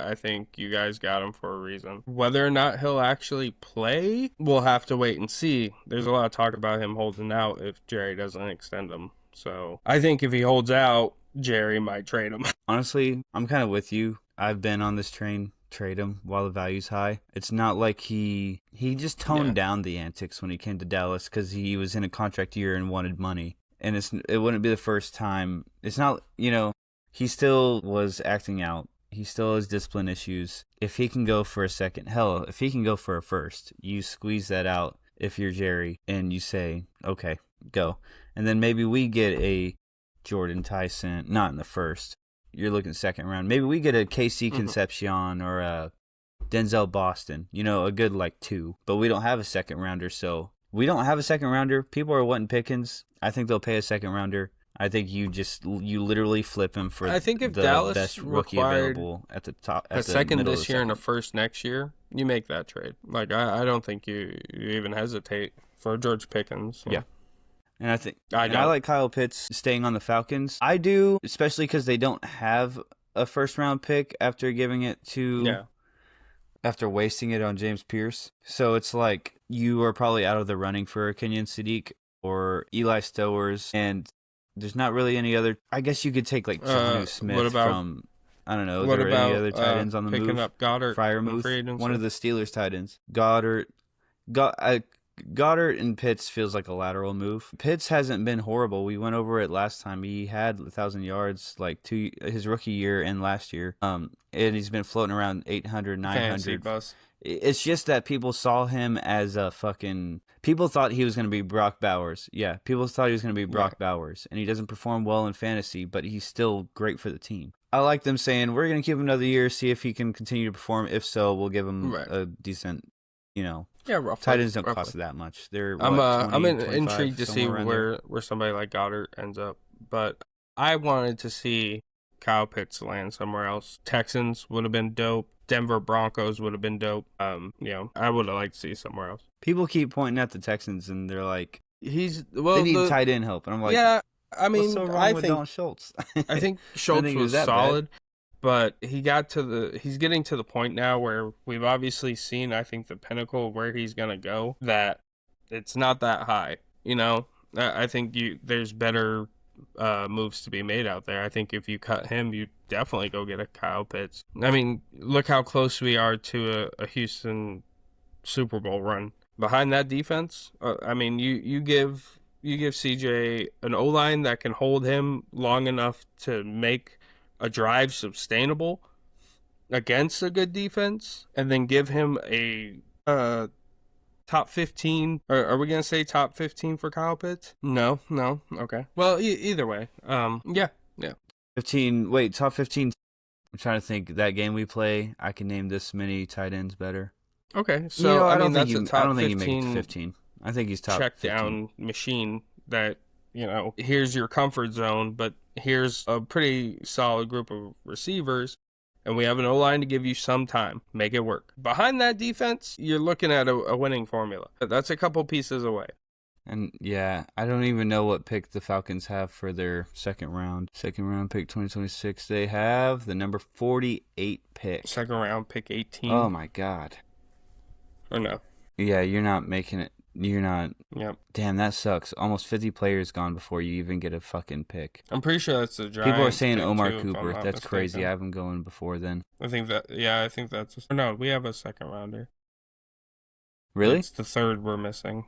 I think you guys got him for a reason. Whether or not he'll actually play, we'll have to wait and see. There's a lot of talk about him holding out if Jerry doesn't extend him. So I think if he holds out, Jerry might trade him. Honestly, I'm kind of with you. I've been on this train. Trade him while the value's high. It's not like he just toned down the antics when he came to Dallas because he was in a contract year and wanted money. And it wouldn't be the first time. It's not, he still was acting out. He still has discipline issues. If he can go for a second, hell, if he can go for a first, you squeeze that out if you're Jerry and you say, okay, go. And then maybe we get a Jordan Tyson, not in the first. You're looking second round. Maybe we get a KC Concepcion or a Denzel Boston, a good 2. But we don't have a second rounder, so we don't have a second rounder. People are wanting Pickens. I think they'll pay a second rounder. I think you literally flip him for I think if the Dallas best rookie available at the top. A second this year and a first next year, you make that trade. I don't think you even hesitate for George Pickens. So. Yeah. And I like Kyle Pitts staying on the Falcons. I do, especially because they don't have a first-round pick after giving it to after wasting it on James Pierce. So it's like you are probably out of the running for Kenyon Sadiq or Eli Stowers, and there's not really any other. I guess you could take Jonnu Smith from. I don't know. There any other tight ends on the move? Picking up Goddard, Freiermuth, one of the Steelers tight ends. Goddard and Pitts feels like a lateral move. Pitts hasn't been horrible. We went over it last time. He had 1,000 yards his rookie year and last year. And he's been floating around 800, 900. It's just that people saw him as a fucking... People thought he was going to be Brock Bowers. Yeah, people thought he was going to be Brock Bowers. And he doesn't perform well in fantasy, but he's still great for the team. I like them saying, we're going to give him another year, see if he can continue to perform. If so, we'll give him a decent, roughly. Tight ends don't cost that much. They're I'm intrigued to see where somebody like Goddard ends up. But I wanted to see Kyle Pitts land somewhere else. Texans would have been dope. Denver Broncos would have been dope. I would have liked to see somewhere else. People keep pointing at the Texans and they're like, they need tight end help. And I'm like, what's so wrong with Don Schultz? I think Schultz was solid. Bad. But he's getting to the point now where we've obviously seen, I think, the pinnacle of where he's going to go, that it's not that high. I think there's better moves to be made out there. I think if you cut him, you definitely go get a Kyle Pitts. I mean, look how close we are to a Houston Super Bowl run. Behind that defense, you give CJ an O-line that can hold him long enough to make a drive sustainable against a good defense, and then give him a top 15. Are we going to say top 15 for Kyle Pitts? No. Okay. Well, either way. Yeah. 15. Wait, top 15. I'm trying to think. That game we play, I can name this many tight ends better. Okay. So, I don't think he makes 15. I think he's top check 15. down machine that here's your comfort zone, but here's a pretty solid group of receivers, and we have an O-line to give you some time. Make it work. Behind that defense, you're looking at a winning formula. That's a couple pieces away. And yeah, I don't even know what pick the Falcons have for their second round pick 2026. They have the number 48 pick. Second round pick 18. Oh my God. Or no? Yeah, you're not making it. You're not. Yep. Damn, that sucks. Almost 50 players gone before you even get a fucking pick. I'm pretty sure that's the Giants. People are saying Omar too, Cooper. That's mistaken. Crazy. I have him going before then. I think that's. No, we have a second rounder. Really? It's the third we're missing.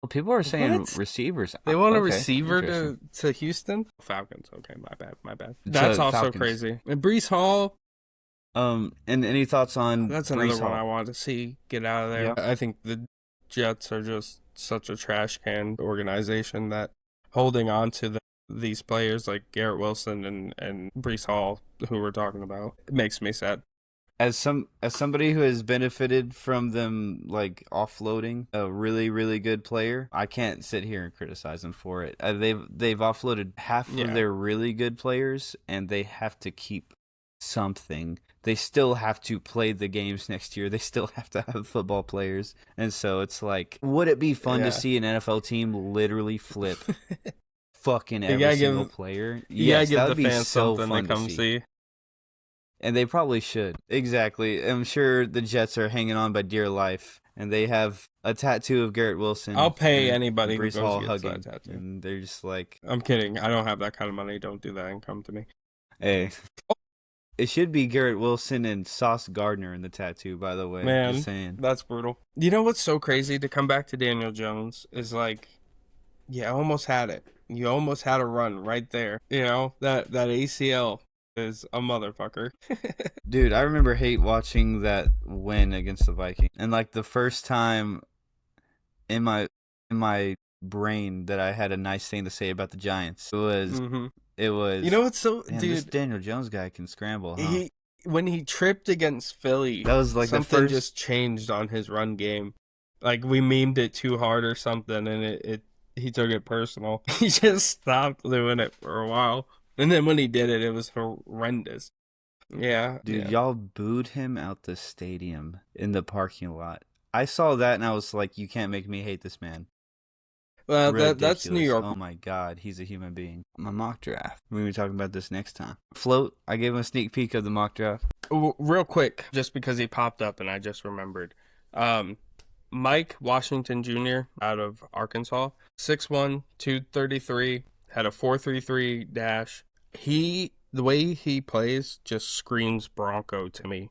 Well, people are saying receivers. They want a receiver to Houston? Falcons. Okay, my bad. That's also Falcons. Crazy. And Breece Hall. And any thoughts on that's another Breece one Hall? I wanted to see get out of there. Yeah. I think the Jets are just such a trash can organization that holding on to these players like Garrett Wilson and Breece Hall, who we're talking about, it makes me sad. As somebody who has benefited from them like offloading a really, really good player, I can't sit here and criticize them for it. They've offloaded half of their really good players, and they have to keep something. They still have to play the games next year. They still have to have football players. And so it's like, would it be fun to see an NFL team literally flip fucking every single player? Yes, that would be so fun to see. And they probably should. Exactly. I'm sure the Jets are hanging on by dear life. And they have a tattoo of Garrett Wilson. I'll pay anybody who Breece Hall gets hugging. That tattoo. And they're just like... I'm kidding. I don't have that kind of money. Don't do that and come to me. Hey. It should be Garrett Wilson and Sauce Gardner in the tattoo, by the way. Man, just saying. That's brutal. You know what's so crazy? To come back to Daniel Jones is like, you almost had it. You almost had a run right there. You know, that ACL is a motherfucker. Dude, I remember hate watching that win against the Vikings. And like the first time in my brain that I had a nice thing to say about the Giants, it was you know what's so dude, dude, this Daniel Jones guy can scramble, huh? When he tripped against Philly, that was like something just changed on his run game. Like we memed it too hard or something, and he took it personal. He just stopped doing it for a while. And then when he did it, it was horrendous. Yeah. Dude, y'all booed him out the stadium in the parking lot. I saw that and I was like, you can't make me hate this man. Well, that's New York. Oh my God, he's a human being. My mock draft. We're going to be talking about this next time. Float, I gave him a sneak peek of the mock draft. Real quick, just because he popped up and I just remembered. Mike Washington Jr. out of Arkansas, 6'1", 233, had a 4.33 dash. The way he plays just screams Bronco to me.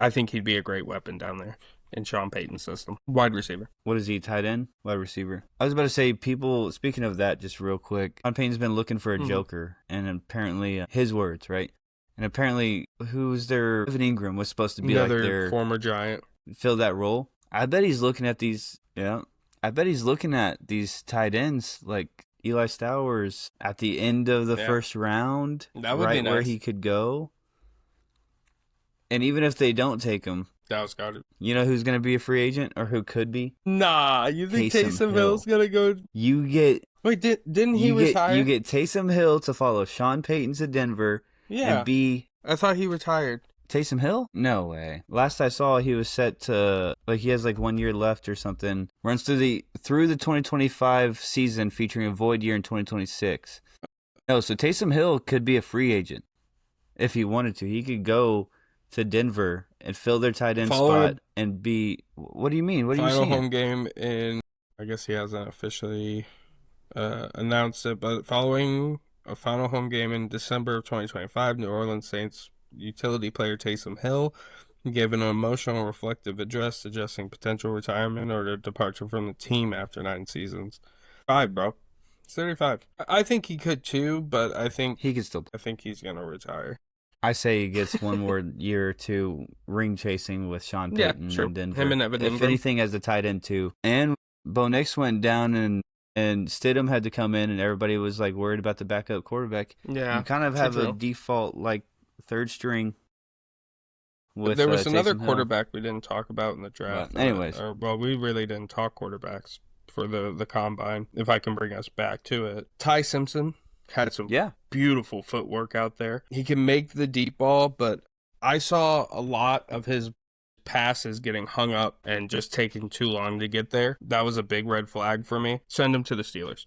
I think he'd be a great weapon down there in Sean Payton's system. Wide receiver. What is he, tight end? Wide receiver. I was about to say, people, speaking of that, just real quick, Sean Payton's been looking for a joker, and apparently, his words, right? And apparently, who's their... Evan Ingram was supposed to be another like their... former Giant. Fill that role. I bet he's looking at these... Yeah. I bet he's looking at these tight ends, like... Eli Stowers at the end of the first round, that would right be nice. Where he could go. And even if they don't take him, Dallas got it. You know who's going to be a free agent or who could be? Nah, you think Taysom Hill's going to go? You get... Wait, didn't he retire? You get Taysom Hill to follow Sean Payton to Denver and be... I thought he retired. Taysom Hill? No way. Last I saw, he was set to, like, he has like 1 year left or something. Runs through the 2025 season, featuring a void year in 2026. No, so Taysom Hill could be a free agent if he wanted to. He could go to Denver and fill their tight end spot and be. What do you mean? What are you saying? Final home game in. I guess he hasn't officially announced it, but following a final home game in December of 2025, New Orleans Saints utility player Taysom Hill gave an emotional, reflective address suggesting potential retirement or departure from the team after 9 seasons. 5, bro. He's 35. I think he could too, but I think he could still. I think he's gonna retire. I say he gets one more year or two ring chasing with Sean Payton in Denver. Him and Evan Ingram. If anything, as the tight end too. And Bo Nix went down and Stidham had to come in, and everybody was like worried about the backup quarterback. Yeah, you kind of have a default like third string. With, there was another Taysom quarterback we didn't talk about in the draft. Anyways. We really didn't talk quarterbacks. for the combine, if I can bring us back to it. Ty Simpson had some beautiful footwork out there. He can make the deep ball, but I saw a lot of his passes getting hung up and just taking too long to get there. That was a big red flag for me. Send him to the Steelers.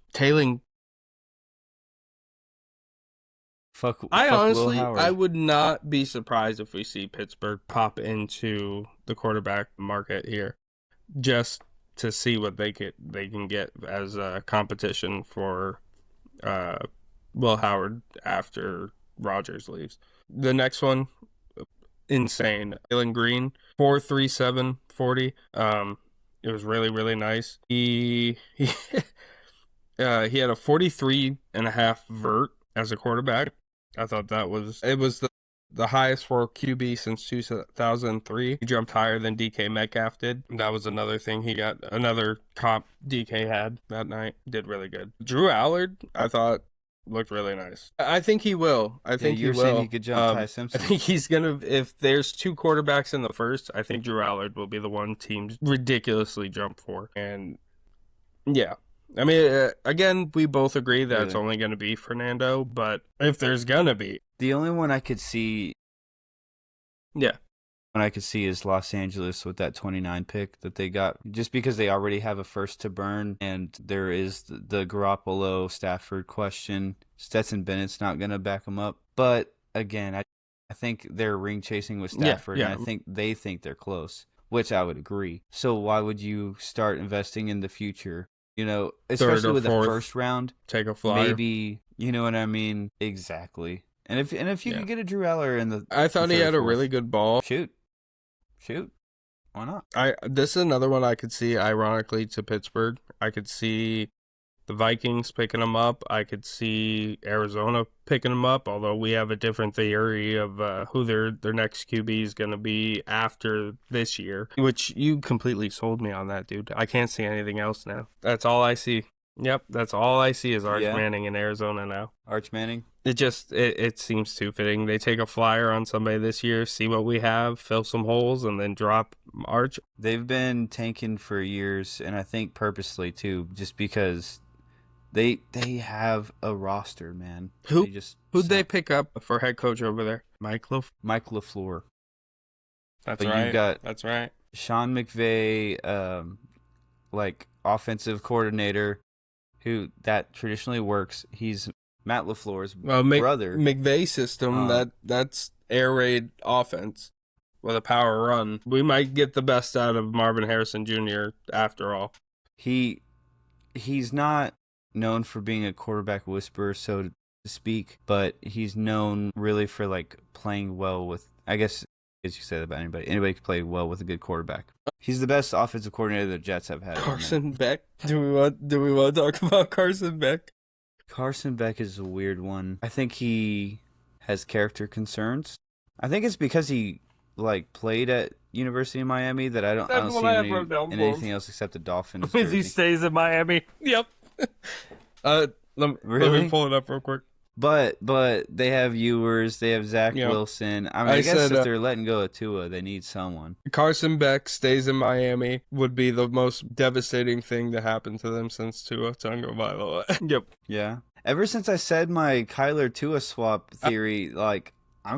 Honestly, I would not be surprised if we see Pittsburgh pop into the quarterback market here, just to see what they can get as a competition for Will Howard after Rodgers leaves. The next one, insane. Jalen Green, 4.37 40. It was really, really nice. He had a 43.5 vert as a quarterback. I thought it was the highest for QB since 2003. He jumped higher than DK Metcalf did. That was another thing. He got another comp DK had that night. Did really good. Drew Allard, I thought, looked really nice. I think he will. I think he will. You're saying he could jump Ty Simpson? I think he's going to, if there's two quarterbacks in the first, I think Drew Allard will be the one teams ridiculously jump for. And yeah. I mean, again, we both agree that it's only going to be Fernando, but if there's going to be. The only one I could see. Yeah. One I could see is Los Angeles with that 29 pick that they got, just because they already have a first to burn, and there is the Garoppolo Stafford question. Stetson Bennett's not going to back them up. But again, I think they're ring chasing with Stafford, and I think they think they're close, which I would agree. So why would you start investing in the future? You know, especially with the first round, take a flyer. Maybe, you know what I mean? Exactly. And if you can get a Drew Aller in the, I thought he had a really good ball. Shoot, why not? This is another one I could see. Ironically, to Pittsburgh, I could see the Vikings picking him up. I could see Arizona picking him up. Although we have a different theory of who their next QB is going to be after this year, which you completely sold me on that, dude. I can't see anything else now. That's all I see. Yep, that's all I see is Arch Manning in Arizona now. Arch Manning? It seems too fitting. They take a flyer on somebody this year, see what we have, fill some holes, and then drop Arch. They've been tanking for years, and I think purposely too, just because they have a roster, man. Who'd they pick up for head coach over there? Mike LaFleur. That's right. Sean McVay, offensive coordinator, who that traditionally works. He's Matt LaFleur's brother. McVay system, that's air raid offense with a power run. We might get the best out of Marvin Harrison Jr. after all. He's not known for being a quarterback whisperer, so to speak, but he's known really for playing well with, I guess you say that about anybody. Anybody can play well with a good quarterback. He's the best offensive coordinator the Jets have had. Carson Beck? Do we want to talk about Carson Beck? Carson Beck is a weird one. I think he has character concerns. I think it's because he played at University of Miami that I don't see him in anything else except the Dolphins. Because he stays in Miami. Yep. Let me pull it up real quick. But they have Ewers, they have Zach Wilson. I guess if they're letting go of Tua, they need someone. Carson Beck stays in Miami would be the most devastating thing to happen to them since Tua Tagovailoa. Yep. Yeah. Ever since I said my Kyler Tua swap theory, I'm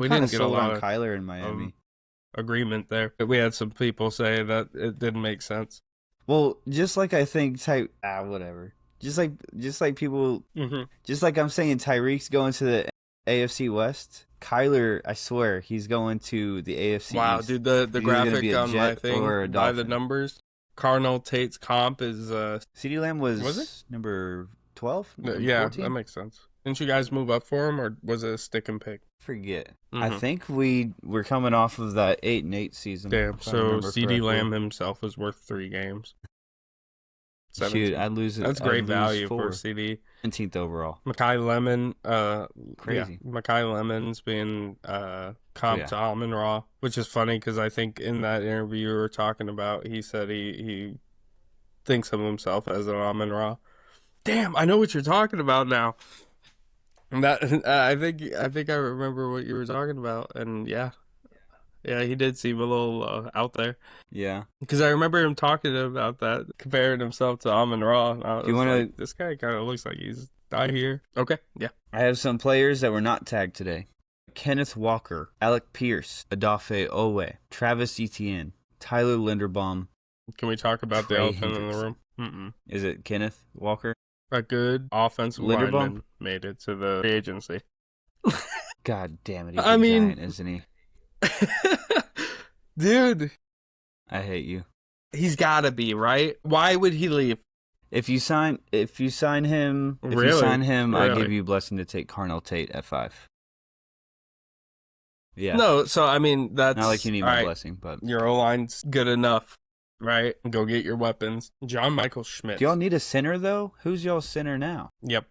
kind of sold on Kyler in Miami. Agreement there. We had some people say that it didn't make sense. Well, just like I think whatever. Just like people, just like I'm saying Tyreek's going to the AFC West, Kyler, I swear, he's going to the AFC Wow, East. Dude, the graphic on my thing, by the numbers, Cardinal Tate's comp is... CeeDee Lamb was number 12? Yeah, 14? That makes sense. Didn't you guys move up for him, or was it a stick and pick? Forget. I think we're coming off of that 8-8 season. Damn, so CeeDee Lamb himself is worth 3 games. 17. Shoot, I'd lose it. That's great value for CD. 17th overall. Makai Lemon, crazy. Yeah, Makai Lemon's being comped to Amon Ra, which is funny because I think in that interview we were talking about, he said he thinks of himself as an Amon Ra. Damn, I know what you're talking about now. And that I think I remember what you were talking about, and yeah, Yeah, he did seem a little out there. Yeah. Because I remember him talking about that, comparing himself to Amon-Ra. And I was like, this guy kind of looks like he's out here. Okay, yeah. I have some players that were not tagged today. Kenneth Walker, Alec Pierce, Odafe Owe, Travis Etienne, Tyler Linderbaum. Can we talk about the elephant in the room? Mm-mm. Is it Kenneth Walker? A good offensive lineman made it to the agency. God damn it, he's a giant, isn't he? Dude. I hate you. He's gotta be, right? Why would he leave? If you sign him, I give you a blessing to take Carnell Tate at 5. Yeah. No, so I mean that's not like you need my blessing, but your O-line's good enough, right? Go get your weapons. John Michael Schmidt. Do y'all need a center though? Who's y'all's center now? Yep.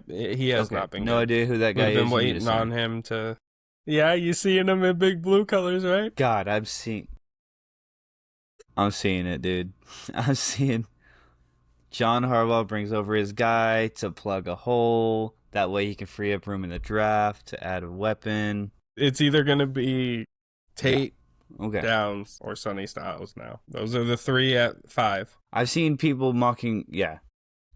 He has not been. No idea who that guy is. We've been waiting on him to. Yeah, you seeing him in big blue colors, right? God, I'm seeing it, dude. I'm seeing John Harbaugh brings over his guy to plug a hole. That way he can free up room in the draft to add a weapon. It's either going to be Tate, Downs, or Sonny Styles now. Those are the 3 at 5. I've seen people mocking,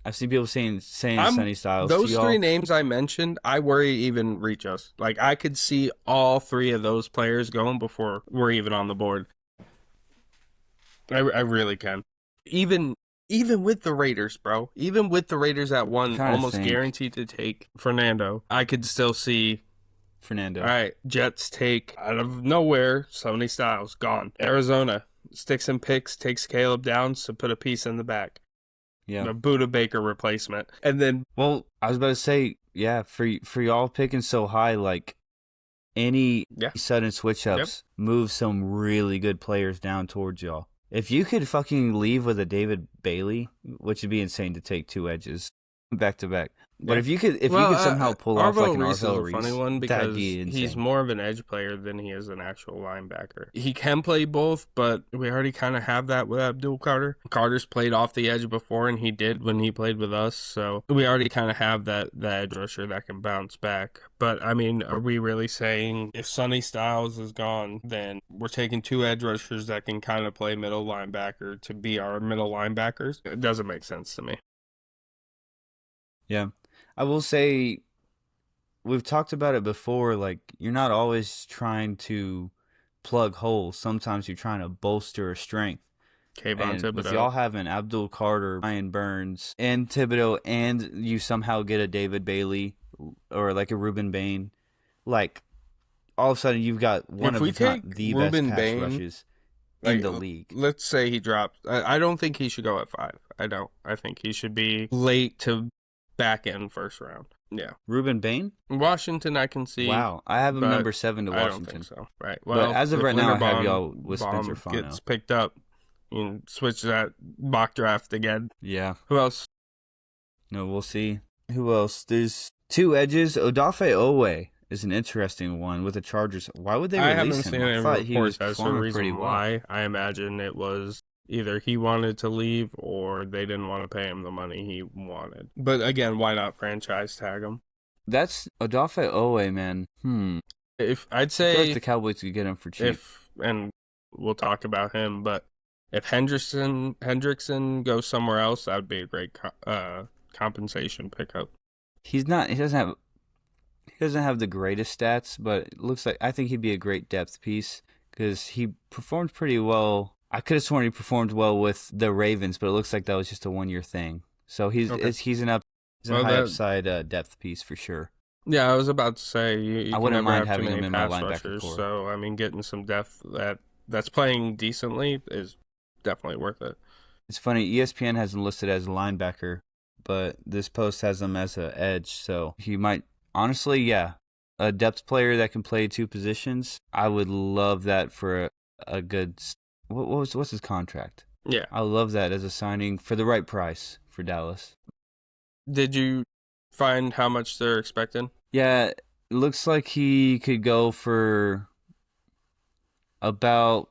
I've seen people saying Sonny Styles. Those 3 names I mentioned, I worry even reach us. Like, I could see all 3 of those players going before we're even on the board. I really can. Even with the Raiders, bro. Even with the Raiders at 1, almost guaranteed to take Fernando, I could still see Fernando. All right, Jets take out of nowhere Sonny Styles, gone. Arizona sticks and picks, takes Caleb Downs to put a piece in the back. Yeah. A Buda Baker replacement. And then... Well, I was about to say, for y'all picking so high, like, any sudden switch-ups move some really good players down towards y'all. If you could fucking leave with a David Bailey, which would be insane to take 2 edges back-to-back. But if you could somehow pull off like an Arvell Reese, is a funny one because he's more of an edge player than he is an actual linebacker. He can play both, but we already kind of have that with Abdul Carter. Carter's played off the edge before, and he did when he played with us. So we already kind of have that edge rusher that can bounce back. But I mean, are we really saying if Sonny Styles is gone, then we're taking 2 edge rushers that can kind of play middle linebacker to be our middle linebackers? It doesn't make sense to me. Yeah. I will say, we've talked about it before, like, you're not always trying to plug holes. Sometimes you're trying to bolster a strength. Thibodeau. With y'all having Abdul Carter, Ryan Burns, and Thibodeau, and you somehow get a David Bailey or like a Ruben Bain, like, all of a sudden you've got one of the best pass rushes in the league. Let's say he dropped. I don't think he should go at 5. I don't. I think he should be late to back end first round. Yeah. Ruben Bain? Washington, I can see. Wow. I have him number 7 to Washington. I don't think so. Right. Well, but as of right now, I have y'all with Spencer Fano. Gets picked up. You can switch that mock draft again. Yeah. Who else? No, we'll see. Who else? There's 2 edges. Odafe Owe is an interesting one with the Chargers. Why would they release him? I haven't seen any reports as to the reason why. I imagine it was either he wanted to leave or they didn't want to pay him the money he wanted. But again, why not franchise tag him? That's Odafe Owe, man. If I'd say, I feel like the Cowboys could get him for cheap. And we'll talk about him, but if Hendrickson goes somewhere else, that would be a great compensation pickup. He doesn't have the greatest stats, but it looks like I think he'd be a great depth piece because he performed pretty well. I could have sworn he performed well with the Ravens, but it looks like that was just a 1-year thing. So he's a high upside depth piece for sure. Yeah, I was about to say I wouldn't mind having him in my linebacker core. So I mean, getting some depth that's playing decently is definitely worth it. It's funny, ESPN has him listed as a linebacker, but this post has him as an edge. So he might honestly, a depth player that can play 2 positions. I would love that for a good. What's his contract? Yeah. I love that as a signing for the right price for Dallas. Did you find how much they're expecting? Yeah, it looks like he could go for about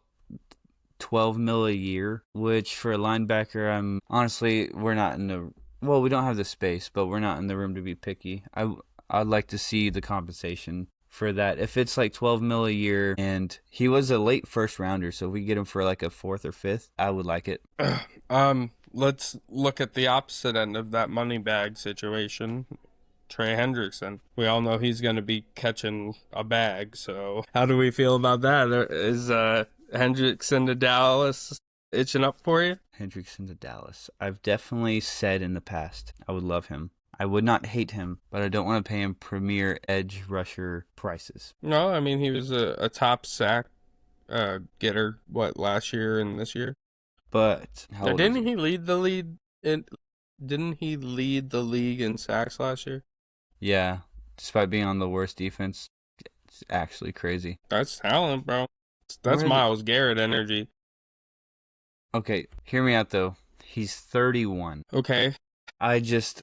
$12 million a year, which for a linebacker, we don't have the space, but we're not in the room to be picky. I'd like to see the compensation for that. If it's like 12 mil a year, and he was a late first rounder, so if we get him for like a fourth or fifth, I would like it. Let's look at the opposite end of that money bag situation. Trey Hendrickson. We all know he's going to be catching a bag, so how do we feel about that? Is Hendrickson to Dallas itching up for you? Hendrickson to Dallas. I've definitely said in the past I would love him. I would not hate him, but I don't want to pay him premier edge rusher prices. No, I mean, he was a top sack getter, last year and this year? But didn't he lead the league in sacks last year? Yeah, despite being on the worst defense. It's actually crazy. That's talent, bro. That's Myles Garrett energy. Okay, hear me out, though. He's 31. Okay.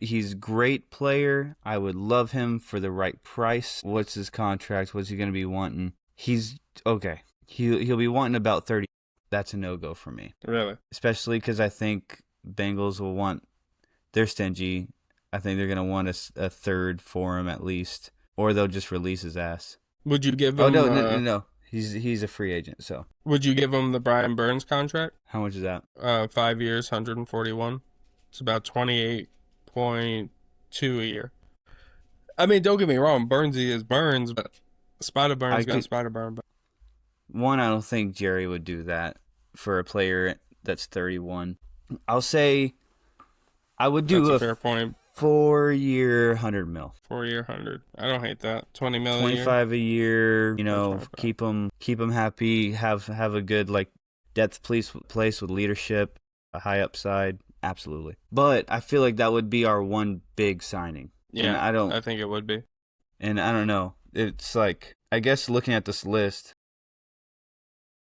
He's a great player. I would love him for the right price. What's his contract? What's he going to be wanting? Okay. He'll be wanting about 30. That's a no-go for me. Really? Especially because I think Bengals will want, they're stingy. I think they're going to want a third for him at least, or they'll just release his ass. Would you give him... Oh, no. He's a free agent, so. Would you give him the Brian Burns contract? How much is that? 5 years, 141. It's about 28.2 a year. I mean, don't get me wrong, Burnsy is Burns, but Spider Burns got Spider Burn. But... One, I don't think Jerry would do that for a player that's 31. I'll say I would do that's a fair point. 4-year, 100 mil. 4-year, 100. I don't hate that. 20 mil 25 a year, keep them happy, have a good depth place with leadership, a high upside. Absolutely. But I feel like that would be our one big signing. Yeah, I think it would be. And I don't know. It's like, I guess looking at this list.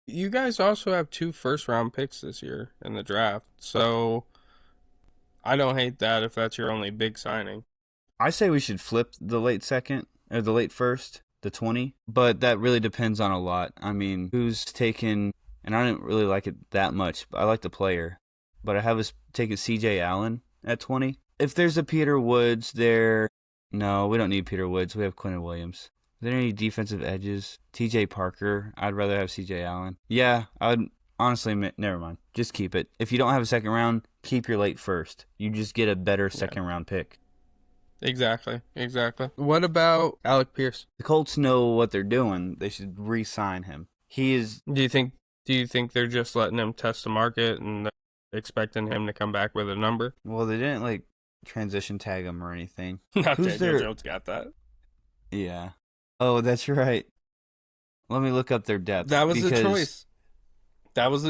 You guys also have 2 first-round picks this year in the draft, so I don't hate that if that's your only big signing. I say we should flip the late second, or the late first, the 20, but that really depends on a lot. I mean, who's taken, and I didn't really like it that much, but I like the player. But I have us taking C.J. Allen at 20. If there's a Peter Woods there, no, we don't need Peter Woods. We have Quentin Williams. Is there any defensive edges? T.J. Parker. I'd rather have C.J. Allen. Yeah, I would honestly, never mind. Just keep it. If you don't have a second round, keep your late first. You just get a better second round pick. Exactly. What about Alec Pierce? The Colts know what they're doing. They should re-sign him. He is... Do you think they're just letting him test the market and expecting him to come back with a number? Well, they didn't transition tag him or anything. Not Daniel Jones got that. Yeah. Oh, that's right. Let me look up their depth. That was the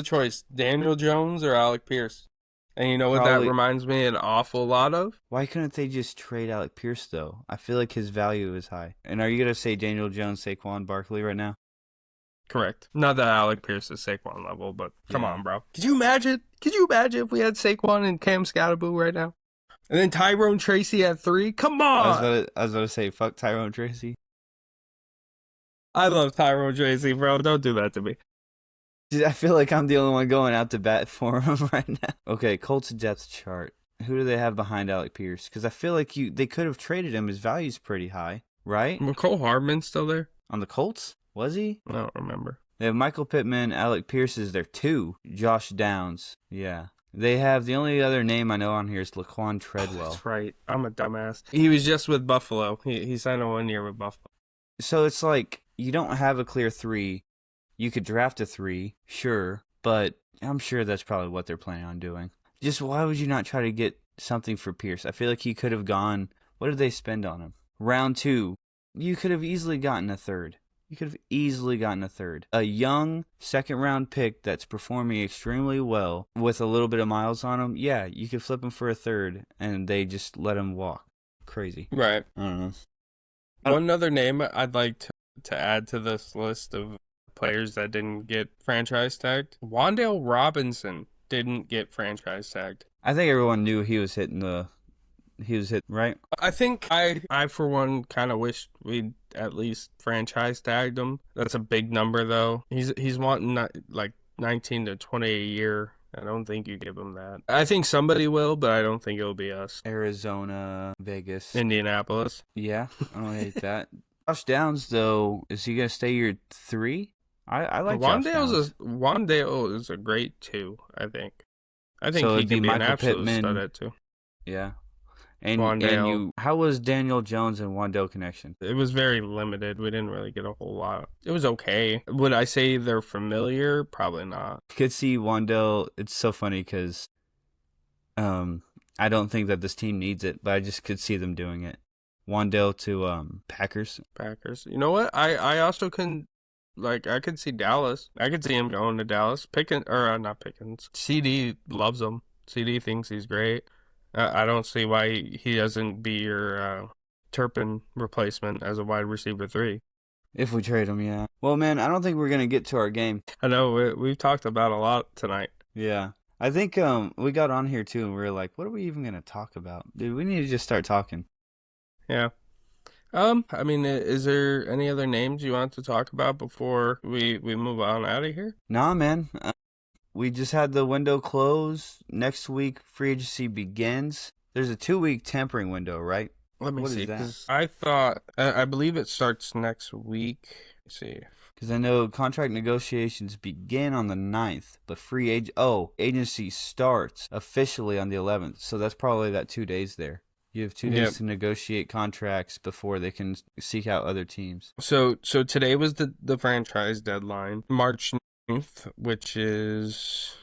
choice. Daniel Jones or Alec Pierce. And you know what that reminds me an awful lot of? Why couldn't they just trade Alec Pierce, though? I feel like his value is high. And are you going to say Daniel Jones, Saquon Barkley right now? Correct. Not that Alec Pierce is Saquon level, but come on, bro. Could you imagine if we had Saquon and Cam Scatterboo right now? And then Tyrone Tracy at 3? Come on! I was about to say, fuck Tyrone Tracy. I love Tyrone Tracy, bro. Don't do that to me. I feel like I'm the only one going out to bat for him right now. Okay, Colts depth chart. Who do they have behind Alec Pierce? Because I feel like they could have traded him. His value's pretty high, right? McCole Hardman's still there? On the Colts? Was he? I don't remember. They have Michael Pittman, Alec Pierce is their 2. Josh Downs. Yeah. They have, the only other name I know on here is Laquan Treadwell. Oh, that's right. I'm a dumbass. He was just with Buffalo. He signed a 1 year with Buffalo. So it's like, you don't have a clear 3. You could draft a 3, sure, but I'm sure that's probably what they're planning on doing. Just why would you not try to get something for Pierce? I feel like he could have gone, what did they spend on him? Round 2, you could have easily gotten a third. A young second-round pick that's performing extremely well with a little bit of miles on him, yeah, you could flip him for a third, and they just let him walk. Crazy. Right. I don't know. One other name I'd like to add to this list of players that didn't get franchise tagged. Wan'Dale Robinson didn't get franchise tagged. I think everyone knew he was hit, right? I think I for one kind of wish we'd at least franchise tagged him. That's a big number though. He's wanting 19 to 20 a year. I don't think you give him that. I think somebody will, but I don't think it'll be us. Arizona, Vegas, Indianapolis. Yeah, I don't hate that. Josh Downs, though, is he going to stay your 3? I like Josh Downs. Wandale is a great 2, I think. I think so he can be Michael an absolute Pittman, stud at 2. Yeah. And how was Daniel Jones and Wandale connection? It was very limited. We didn't really get a whole lot. It was okay. Would I say they're familiar? Probably not. You could see Wandale. It's so funny because I don't think that this team needs it, but I just could see them doing it. Wandale to Packers. You know what? I also can, I could see Dallas. I could see him going to Dallas. Not Pickens. CD loves him. CD thinks he's great. I don't see why he doesn't be your Turpin replacement as a wide receiver 3. If we trade him, yeah. Well, man, I don't think we're going to get to our game. I know. We've talked about a lot tonight. Yeah. I think we got on here, too, and we were like, what are we even going to talk about? Dude, we need to just start talking. Yeah. I mean, is there any other names you want to talk about before we move on out of here? Nah, man. We just had the window close. Next week, free agency begins. There's a 2-week tampering window, right? Let me see. I believe it starts next week. Let's see. Because I know contract negotiations begin on the 9th, but agency starts officially on the 11th. So that's probably that 2 days there. You have 2 days to negotiate contracts before they can seek out other teams. So today was the franchise deadline, March 9th, which is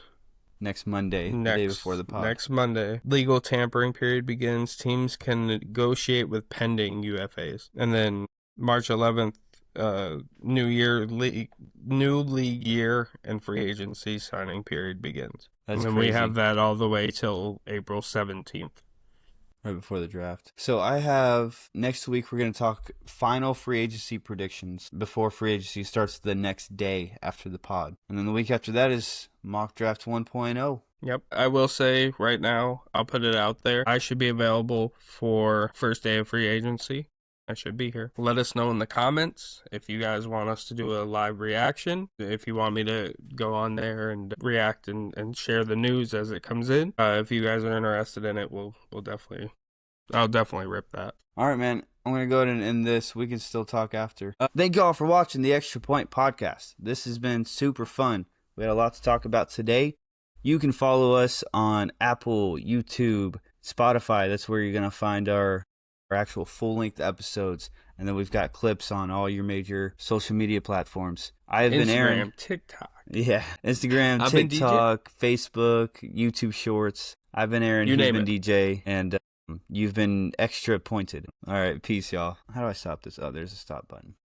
next Monday, the day before the pod. Next Monday. Legal tampering period begins. Teams can negotiate with pending UFAs. And then March 11th, new league year and free agency signing period begins. That's and crazy. We have that all the way till April 17th. Right before the draft. So I have, next week we're going to talk final free agency predictions before free agency starts the next day after the pod. And then the week after that is mock draft 1.0. Yep. I will say right now, I'll put it out there. I should be available for first day of free agency. I should be here. Let us know in the comments if you guys want us to do a live reaction. If you want me to go on there and react and share the news as it comes in. If you guys are interested in it, I'll definitely rip that. All right, man. I'm going to go ahead and end this. We can still talk after. Thank you all for watching the Extra Point podcast. This has been super fun. We had a lot to talk about today. You can follow us on Apple, YouTube, Spotify. That's where you're going to find our actual full-length episodes. And then we've got clips on all your major social media platforms. I have been Aaron. Instagram, TikTok. Yeah, Instagram, TikTok, Facebook, YouTube Shorts. I've been Aaron. You've been DJ. And you've been extra pointed. All right, peace, y'all. How do I stop this? Oh, there's a stop button.